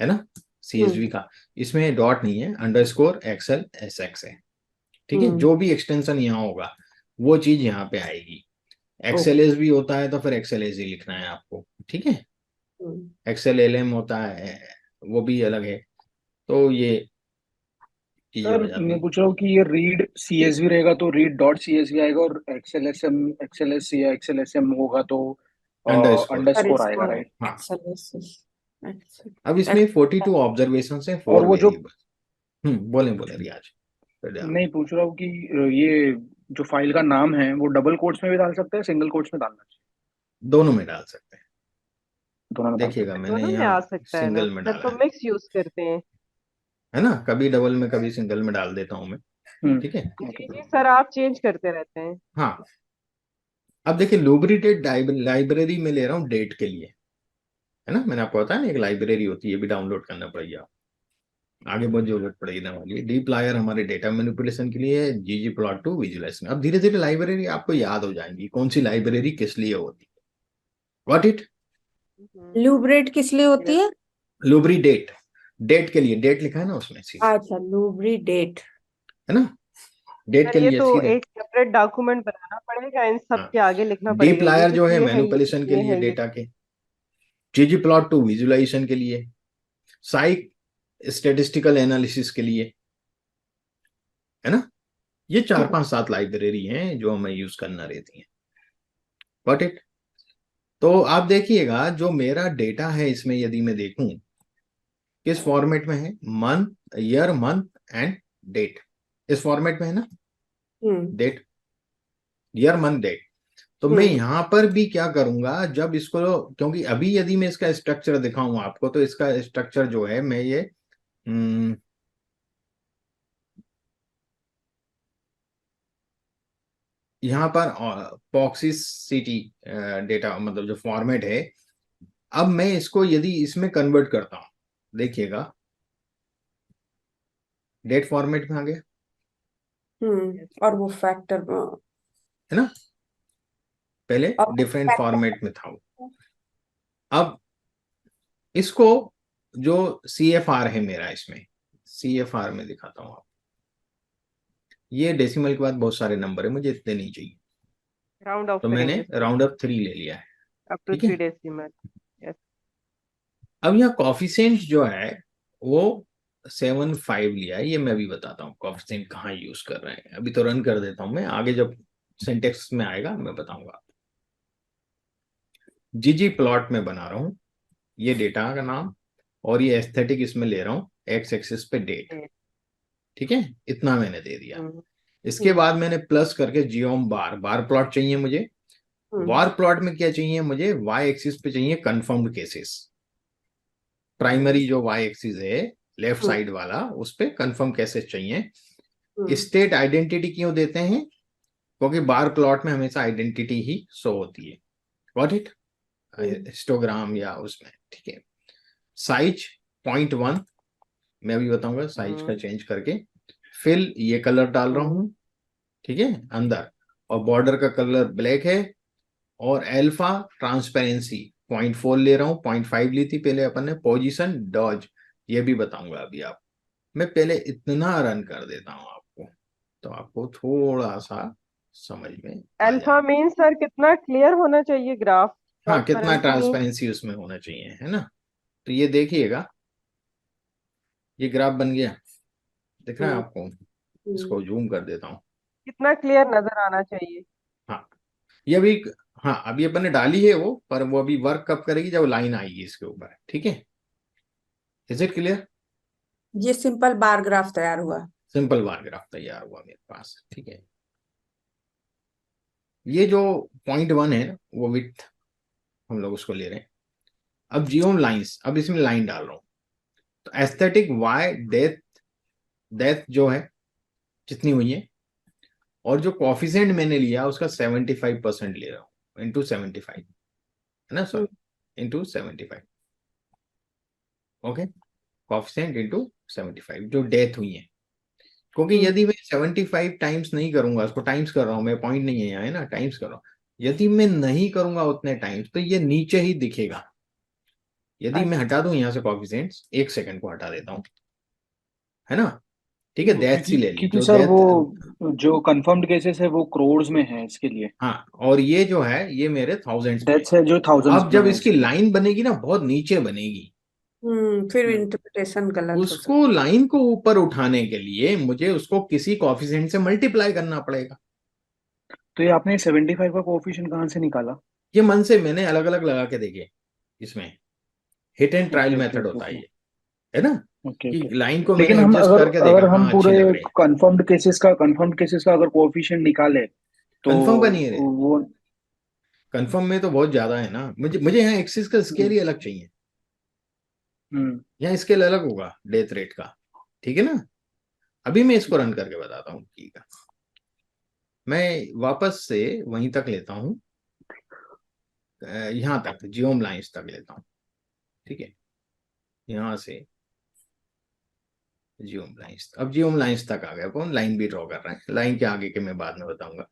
है ना। सीएसवी का इसमें डॉट नहीं है, अंडरस्कोर एक्सएल एस एक्स है। ठीक है, जो भी एक्सटेंशन यहाँ होगा वो चीज यहाँ पे आएगी। एक्सएल एस भी होता है तो फिर एक्सएल एस ही लिखना है आपको, ठीक है। एक्सएल एल एम होता है, वो भी अलग है। तो ये चीजें सर हो जाती मैं हैं। पूछ रहा हूँ कि ये रीड सीएसवी रहेगा तो रीड डॉट सीएसवी आएगा, और एक्सएलएस या एक्सएलएसएम होगा तो अंडरस्कोर, अंडरस्कोर आएगा, राइट? हाँ। अच्छा। अब इसमें 42 ऑब्जर्वेशन है, और 4 वो जो, वेरिएबल। बोले बोले रियाज, फिर ध्यान नहीं पूछ रहा हूँ कि ये जो फाइल का नाम है वो डबल कोट्स में भी डाल सकते हैं, सिंगल कोट्स में डालना चाहिए? दोनों में डाल सकते हैं। दोनों में डाल देखिएगा सकते मैंने दोनों में आ यहाँ सकता है ना, सिंगल में फिर डाला तो है मिक्स यूज करते हैं। है ना, कभी डबल में कभी सिंगल में डाल देता हूँ मैं, हैं। ठीक है। जी जी सर, आप चेंज करते रहते हैं। हाँ, अब देखिए लुब्रिटेड लाइब्रेरी में ले रहा हूँ डेट के लिए, है ना। मैंने आपको बताया ना एक लाइब्रेरी होती है, ये भी डाउनलोड करना पड़ेगा, आगे बहुत जरूरत पड़ेगी ना वाली। डीप्लायर हमारे डेटा मैनिपुलेशन के लिए है, जीजी प्लॉट टू विजुलाइजेशन। अब धीरे धीरे लाइब्रेरी आपको याद हो जाएंगी कौन सी लाइब्रेरी किस लिए होती है। Got it. लूब्रेट किस लिए होती है? लुब्री डेट, डेट के लिए, डेट लिखा है ना उसमें सीधे, अच्छा, लूब्रिडेट। है ना। डेट सर के ये लिए तो सीधे। एक सेपरेट डॉक्यूमेंट बनाना पड़ेगा, इन सब हाँ, के आगे लिखना पड़ेगा, ये डीप्लायर जो चीज है ये है, मैनिपुलेशन के ये लिए है ये। डेटा के, जीजी प्लॉट टू विजुलाइजेशन के लिए, साइक स्टेटिस्टिकल एनालिसिस के लिए, है ना। ये 4 5 7 लाइब्रेरी हैं जो हमें यूज करना रहती हैं। Got it. तो आप देखिएगा जो मेरा डेटा है इसमें, यदि मैं देखूं किस फॉर्मेट में है, month year month and date, इस फॉर्मेट में है ना, डेट ईयर मंथ डेट। तो मैं यहां पर भी क्या करूंगा, जब इसको, क्योंकि अभी यदि मैं इसका स्ट्रक्चर दिखाऊं आपको, तो इसका स्ट्रक्चर जो है, मैं ये यहाँ पर पॉक्सिस सिटी डेटा मतलब जो फॉर्मेट है, अब मैं इसको यदि इसमें कन्वर्ट करता हूं, देखिएगा डेट फॉर्मेट में आ गया, और वो फैक्टर, है ना। पहले और डिफरेंट फैक्टर। फॉर्मेट में था वो। अब इसको जो सी एफ आर है मेरा, इसमें सी एफ आर में दिखाता हूं आप। ये डेसिमल के बाद बहुत सारे नंबर है, मुझे इतने नहीं चाहिए, राउंड ऑफ तो मैंने करेंगे सर, राउंड अप 3 ले लिया है, अप टू ठीक है। 3 डेसिमल। यस। अब यहाँ कॉफिशिएंट जो है वो 7 5 लिया है, ये मैं अभी बताता हूँ कॉफिशिएंट कहाँ यूज कर रहे हैं। अभी तो रन कर देता हूँ मैं, आगे जब सिंटेक्स में आएगा मैं बताऊंगा। जीजी प्लॉट में बना रहा हूँ ये डेटा का नाम, और ये एस्थेटिक इसमें ले रहा हूँ, एक्स एक्सिस पे डेट, ठीक है। इतना मैंने दे दिया। इसके बाद मैंने प्लस करके जियोम बार बार प्लॉट चाहिए मुझे। बार प्लॉट में क्या चाहिए मुझे, वाई एक्सिस पे चाहिए कंफर्म्ड केसेस। प्राइमरी जो वाई एक्सिस है लेफ्ट साइड वाला, उस पे कंफर्म केसेस चाहिए। स्टेट आइडेंटिटी क्यों देते हैं, क्योंकि बार प्लॉट में हमेशा आइडेंटिटी ही शो होती है। Got it. हिस्टोग्राम या उसमें, ठीक है। साइज 0.1 मैं अभी बताऊंगा साइज का चेंज करके। फिल ये कलर डाल रहा हूं, ठीक है, अंदर, और बॉर्डर का कलर ब्लैक है, और अल्फा ट्रांसपेरेंसी 0.4 ले रहा हूँ, 0.5 ली थी पहले अपन ने। पोजीशन डॉज ये भी बताऊंगा अभी आप। मैं पहले इतना रन कर देता हूँ आपको, तो आपको थोड़ा सा समझ में आ अल्फा जाएगा। मीन सर कितना क्लियर होना चाहिए ग्राफ? हाँ, कितना ट्रांसपेरेंसी मीन? ट्रांसपेरेंसी उसमें होना चाहिए, है ना। तो ये देखिएगा, ये ग्राफ बन गया, दिख रहा है आपको? इसको जूम कर देता हूँ। कितना क्लियर नजर आना चाहिए? हाँ, ये अभी, हाँ अभी अपन ने डाली है वो, पर वो अभी वर्क कब करेगी, जब लाइन आएगी इसके ऊपर। ठीक है, इज इट क्लियर? ये सिंपल बार ग्राफ तैयार हुआ। सिंपल बार ग्राफ तैयार हुआ मेरे पास। ठीक है, ये जो 0.1 है वो विथ हम लोग उसको ले रहे हैं। अब जियोम लाइंस, अब इसमें लाइन डाल रहा हूं। तो एस्थेटिक वाई डेथ, डेथ जो है जितनी हुई है, और जो कॉफिशेंट मैंने लिया उसका 75% ले रहा हूँ, इंटू 75, है ना sir, into 75। Okay, coefficient into 75 जो डेथ हुई है। क्योंकि यदि मैं 75 टाइम्स नहीं करूंगा, उसको टाइम्स कर रहा हूं मैं, पॉइंट नहीं है यहाँ, है ना, टाइम्स कर रहा हूं। यदि मैं नहीं करूंगा उतने टाइम्स तो ये नीचे ही दिखेगा। यदि मैं हटा दूं यहाँ से कॉफिशेंट्स, एक सेकंड को हटा देता हूँ, है ना। ठीक है, डेथ्स ही ले ली क्योंकि जो सर वो डेथ। जो कंफर्म्ड केसेस है वो क्रोर्स में है इसके लिए। हाँ, और ये जो है ये मेरे थाउजेंड्स में है। डेथ्स है जो तो थाउजेंड्स अब में जब है इसकी इसलिए। लाइन बनेगी ना, बहुत नीचे बनेगी। फिर हम्म, इंटरप्रिटेशन गलत हो सकता। उसको लाइन को ऊपर उठाने के लिए मुझे उसको किसी कॉफिशेंट से मल्टीप्लाई करना पड़ेगा। तो ये आपने 75 का कोएफिशिएंट कहाँ से निकाला? ये मन से मैंने अलग अलग लगा के देखे, इसमें hit and trial okay okay method okay होता है ओके ये, है ना। ओके कि ओके। लाइन को मैंने लेकिन हम एडजस्ट अगर करके देखा, अगर हम हाँ अच्छी पूरे लग रही है। कंफर्म्ड केसेस का अगर कोएफिशिएंट निकाले तो कंफर्म का नहीं है, वो। कंफर्म में तो बहुत ज्यादा है ना। मुझे मुझे यहाँ एक्सिस का स्केल हम्म ही अलग चाहिए। हम्म, यहाँ स्केल अलग होगा डेथ रेट का। ठीक है ना। अभी मैं इसको रन करके बताता हूँ। ठीक है, मैं वापस से वहीं तक लेता हूँ, यहाँ तक जियोम लाइंस तक लेता हूँ। ठीक है, यहाँ से जियोम लाइंस, अब जियोम लाइंस तक आ गया। कौन लाइन भी ड्रॉ कर रहे हैं, लाइन के आगे के मैं बाद में बताऊंगा।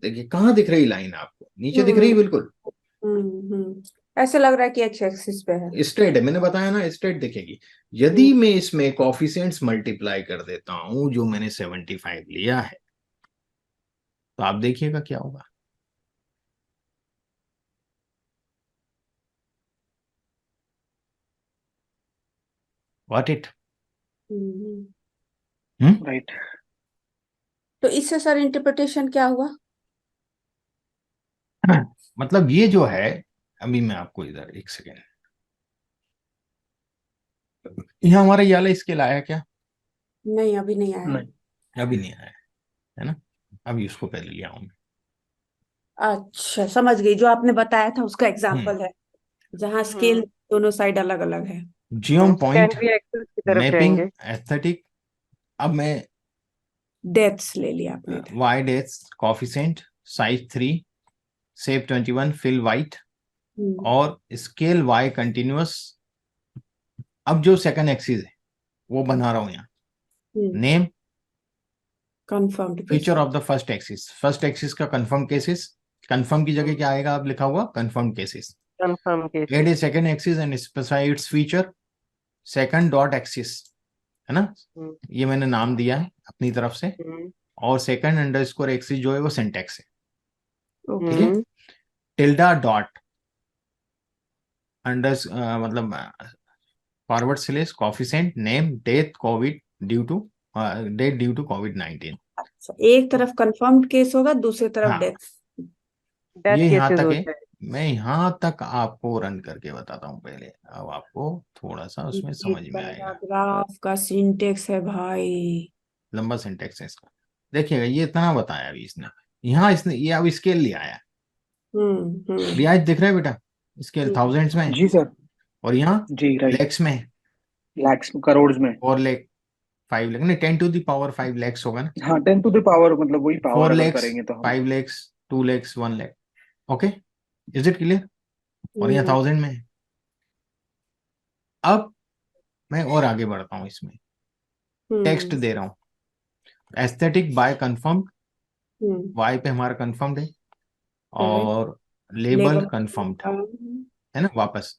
देखिए कहाँ दिख रही लाइन आपको, नीचे दिख रही है हम्म बिल्कुल। ऐसे लग रहा है कि एक्स एक्सिस पे है। स्ट्रेट है, मैंने बताया ना स्ट्रेट दिखेगी। हम्म यदि मैं इसमें कॉफिशिएंट्स मल्टीप्लाई कर देता हूं जो मैंने 75 लिया है, तो आप देखिएगा क्या होगा। What it. Hmm right. तो इससे सर इंटरप्रिटेशन क्या हुआ? मतलब ये जो है, अभी मैं आपको इधर एक सेकेंड, यहाँ हमारा ये वाला स्केल आया क्या? नहीं, अभी नहीं आया है। नहीं। अभी नहीं आया है ना। अभी उसको पहले लिया हूं अच्छा, समझ गई। जो आपने बताया था उसका मैं। एग्जाम्पल है, जहाँ स्केल दोनों साइड अलग अलग है। जियोम पॉइंट सेकेंडरी एक्सेस की तरफ मैपिंग जाएंगे। एस्थेटिक। अब मैं डेथ्स ले लिया आपने इधर। Y death coefficient size 3, shape 21, fill white, hmm और स्केल वाई कंटिन्यूअस। अब जो सेकंड एक्सिस है वो बना रहा हूं यहाँ। Name, confirmed feature cases. Of the first axis, first axis का कंफर्म केसेस। कंफर्म की जगह क्या आएगा, अब लिखा हुआ confirm cases. Confirmed cases. A second axis and specify its feature, second dot axis, है ना। ये मैंने नाम दिया है अपनी तरफ से। और सेकंड अंडरस्कोर एक्सिस जो है वो सिंटेक्स है। ठीक है, टिल्डा डॉट अंडर, मतलब forward slash coefficient name death covid due to, death due to कोविड-19। अच्छा, एक तरफ कंफर्म्ड केस होगा, दूसरी तरफ हाँ, डेथ। डेथ ये यहाँ केसेस तक है। होते हैं। मैं यहाँ तक आपको रन करके बताता हूँ पहले, अब आपको थोड़ा सा उसमें ये समझ में बड़ा आएगा। ग्राफ का सिंटेक्स है भाई। लंबा सिंटेक्स है इसका। देखिएगा, ये इतना बताया अभी इसने। यहाँ इसने ये अब स्केल ले आया। हम्म ब्याज दिख रहा है बेटा, स्केल थाउजेंड्स में है, जी सर। और यहाँ जी राइट। लैक्स में है। लैक्स करोड़ में। 4 लाख, 5 लाख नहीं, 10 to the power 5 lakhs होगा ना। हाँ 10 to the power मतलब वही फोर पावर अगर लैक्स करेंगे तो हम। 5 lakhs, 2 lakhs, 1 lakh। Okay, is it clear? और यहाँ हम्म 1000 में है। अब मैं और आगे बढ़ता हूँ, इसमें टेक्स्ट हम्म दे रहा हूँ। एस्थेटिक बाय कंफर्म, हम्म वाई पे हमारा कंफर्म्ड है। करेक्ट। और लेबल लेबल। कंफर्म्ड हम्म। है ना वापस।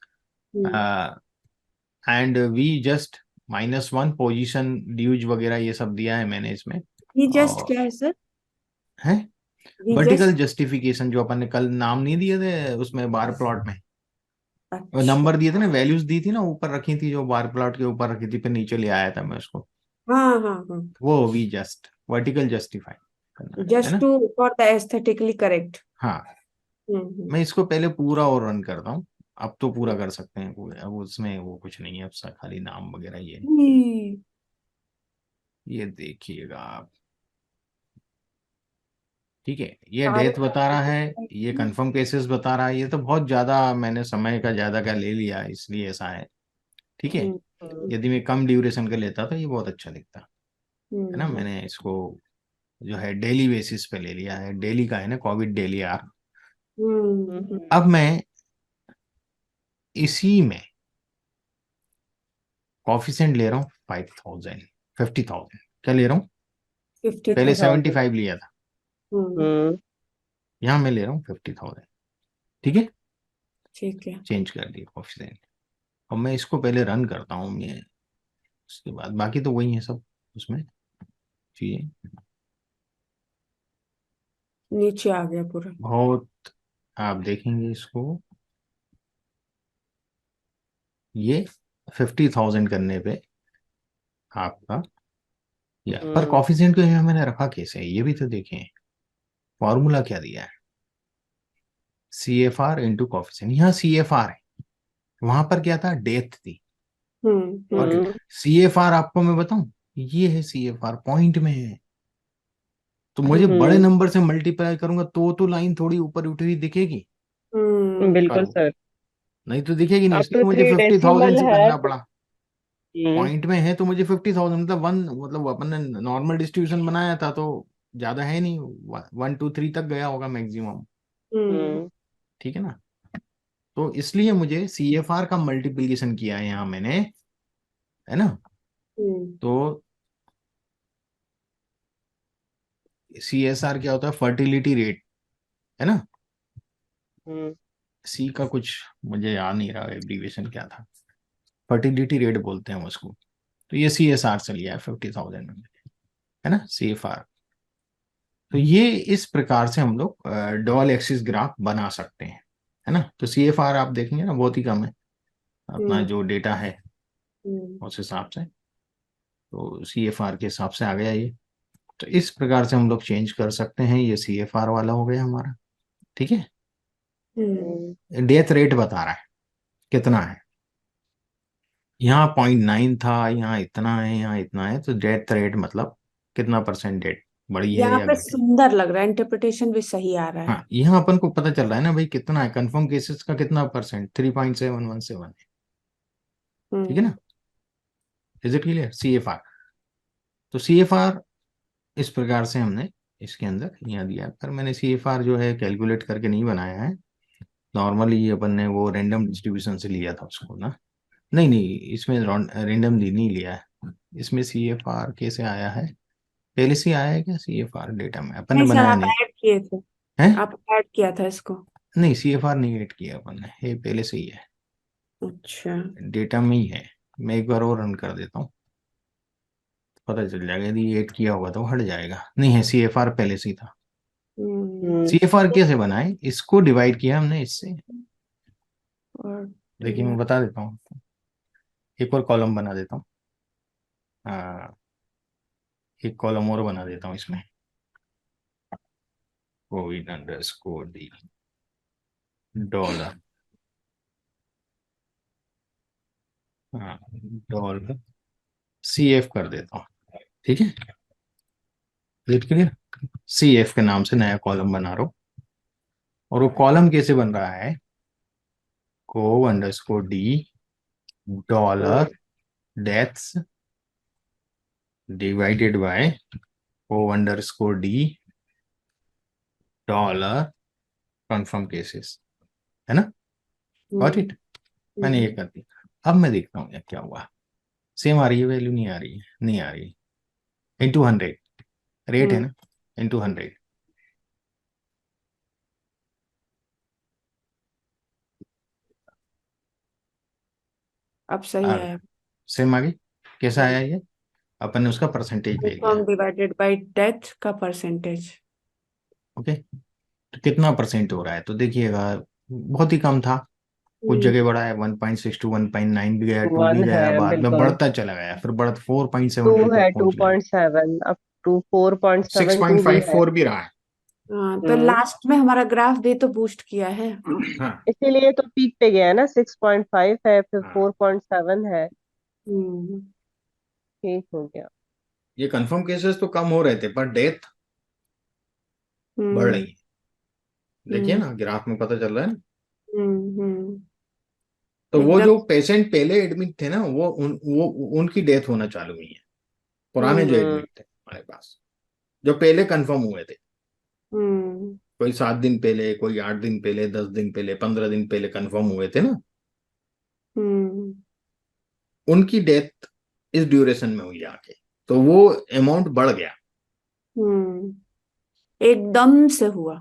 एंड वी जस्ट -1 पोजीशन ड्यूज वगैरह ये सब दिया है मैंने इसमें। ये जस्ट और क्या है सर? है ये वर्टिकल जस्ट। जस्टिफिकेशन जो अपन ने कल नाम नहीं दिए थे उसमें बार प्लॉट में, अच्छा। नंबर दिए थे ना, वैल्यूज दी थी ना, ऊपर रखी थी जो बार प्लॉट के ऊपर रखी थी, फिर नीचे ले आया था मैं उसको। हाँ हाँ हाँ। वो वी जस्ट वर्टिकल जस्टिफाई करना है जस्ट ना। To for the aesthetically correct. हाँ, हम्म। मैं इसको पहले पूरा और रन करता हूँ। अब तो पूरा कर सकते हैं पूरे, अब उसमें वो कुछ नहीं है, अब खाली नाम वगैरह ये देखिएगा आप। ठीक है, ये सारे। डेथ बता रहा है, ये कंफर्म केसेस बता रहा है। ये तो बहुत ज्यादा मैंने समय का ज्यादा का ले लिया इसलिए ऐसा है। ठीक है, हम्म। यदि मैं कम ड्यूरेशन का लेता तो ये बहुत अच्छा दिखता है ना। हम्म। मैंने इसको जो है डेली बेसिस पे ले लिया है, डेली का है ना, कोविड डेली आर। हम्म। अब मैं इसी में कॉफिशेंट ले रहा हूँ 5000, 50,000 क्या ले रहा हूँ, फिफ्टी पहले थाउजेंड 75 लिया था, हम्म यहाँ मैं ले रहा हूँ 50,000। ठीक है, ठीक है। चेंज कर दिया कॉफिशेंट। और मैं इसको पहले रन करता हूँ मैं, उसके बाद बाकी तो वही है सब उसमें चीजें। नीचे आ गया पूरा। बहुत, आप देखेंगे इसको, ये 50,000 करने पे आपका, या पर हम्म कॉफिशेंट को यहाँ मैंने रखा कैसे है ये भी तो देखें। फॉर्मूला क्या दिया है, CFR इंटू कॉफिशेंट। यहाँ CFR है, वहां पर क्या था, डेथ थी। और हम्म CFR आपको मैं बताऊं, ये है CFR पॉइंट में है। तो मुझे बड़े हम्म नंबर से मल्टीप्लाई करूंगा तो लाइन थोड़ी ऊपर उठी हुई दिखेगी। बिल्कुल करो, सर। नहीं तो दिखेगी नहीं, अब इसलिए तो मुझे थ्री 50,000 डेसिमल से है करना तो। पड़ा। हम्म पॉइंट में है तो मुझे 50,000, मतलब वन, मतलब अपन ने नॉर्मल डिस्ट्रीब्यूशन बनाया था तो ज्यादा है नहीं, 1 2 3 तक गया होगा मैक्सिमम। हम्म। हम्म ठीक है ना, तो इसलिए मुझे CFR का मल्टीप्लीकेशन किया है यहाँ मैंने, है ना। हम्म। तो CSR क्या होता है, फर्टिलिटी रेट, है ना। हम्म सी का कुछ मुझे याद नहीं रहा एब्रीविएशन क्या था, फर्टिलिटी रेट बोलते हैं उसको। तो ये CSR से लिया है 50,000 में, है ना, CFR। तो ये इस प्रकार से हम लोग डबल एक्सिस ग्राफ बना सकते हैं, है ना। तो CFR आप देखेंगे ना बहुत ही कम है अपना हम्म। जो डेटा है, हम्म। उस हिसाब से। तो CFR के हिसाब से आ गया ये। तो इस प्रकार से हम लोग चेंज कर सकते हैं। ये CFR वाला हो गया हमारा। ठीक है, हम्म। डेथ रेट बता रहा है कितना है, यहाँ 0.9 था, यहाँ इतना है, यहाँ इतना है, तो डेथ रेट मतलब कितना परसेंट डेथ बढ़ी है यहाँ या पे घटी। सुंदर लग रहा है, इंटरप्रिटेशन भी सही आ रहा है। हाँ, यहाँ अपन को पता चल रहा है ना भाई कितना है, कंफर्म केसेस का कितना परसेंट, 3.717 है। ठीक है हम्म। ना, इज इट क्लियर। CFR, तो CFR इस प्रकार से हमने इसके अंदर यहाँ दिया है। पर मैंने CFR जो है कैलकुलेट करके नहीं बनाया है, नॉर्मली अपन ने वो रैंडम डिस्ट्रीब्यूशन से लिया था उसको ना। नहीं नहीं, इसमें रैंडमली नहीं लिया है। इसमें CFR कैसे आया है, पहले से आया है क्या CFR डेटा में, अपन ने नहीं सर, बनाया आप नहीं ऐड किए थे। है। आप ऐड किया था इसको। नहीं, CFR नहीं ऐड किया अपन ने, ये पहले से ही है, अच्छा। डेटा में ही है। मैं एक बार और रन कर देता हूँ, पता चल जाएगा। यदि ऐड किया होगा तो हट जाएगा, नहीं है CFR पहले से ही था। हम्म। हम्म CFR कैसे बनाए, इसको डिवाइड किया हमने इससे। और देखिए मैं बता देता हूँ, एक और कॉलम बना देता हूँ। हाँ, एक कॉलम और बना देता हूँ इसमें, COVID_D डॉलर, हाँ डॉलर CF कर देता हूँ। ठीक है, रेट क्लियर। CF के नाम से नया कॉलम बना रहा हूँ। और वो कॉलम कैसे बन रहा है, CO_D dollar deaths divided by CO_D dollar confirm cases, है ना। Got hmm. इट, मैंने ये कर दिया। अब मैं देखता हूँ यार क्या हुआ, सेम आ रही है वैल्यू, नहीं आ रही है, नहीं आ रही है। इंटू 100 रेट है हम्म। ना, इंटू 100। अब सही और आया। सेम आगे कैसा आया ये? अपन ने उसका परसेंटेज ले लिया। कन्फर्म डिवाइडेड बाय डेथ का परसेंटेज। ओके, तो कितना परसेंट हो रहा है? तो देखिएगा बहुत ही कम था, कुछ हम्म जगह बढ़ा है 1.6 टू 1.9 भी गया, 2 भी 1 है गया, बाद में बिल्कुल। बढ़ता चला गया, फिर बढ़ 2 4.72 है, तक पहुंच गया, 2.7 अब टू 4.72 भी है। 6.54 भी रहा है। हाँ, तो हम्म लास्ट में हमारा ग्राफ भी तो बूस्ट किया है। हाँ इसीलिए तो पीक पे गया है ना, 6.5 है फिर हाँ, 4.7 है। हम्म ठीक हो गया। ये कंफर्म केसेस तो कम हो रहे थे पर डेथ बढ़ रही हम्म है। देखिए हम्म ना ग्राफ में पता चल रहा है ना। हम्म। तो वो एकदम। जो पेशेंट पहले एडमिट थे ना, वो उनकी डेथ होना चालू हुई है, पुराने जो हम्म एडमिट थे हमारे पास, जो पहले कंफर्म हुए थे। हम्म कोई 7 दिन पहले, कोई 8 दिन पहले, 10 दिन पहले, 15 दिन पहले कंफर्म हुए थे ना, हम्म उनकी डेथ इस ड्यूरेशन में हुई आके, तो वो अमाउंट बढ़ गया। हम्म एकदम से हुआ।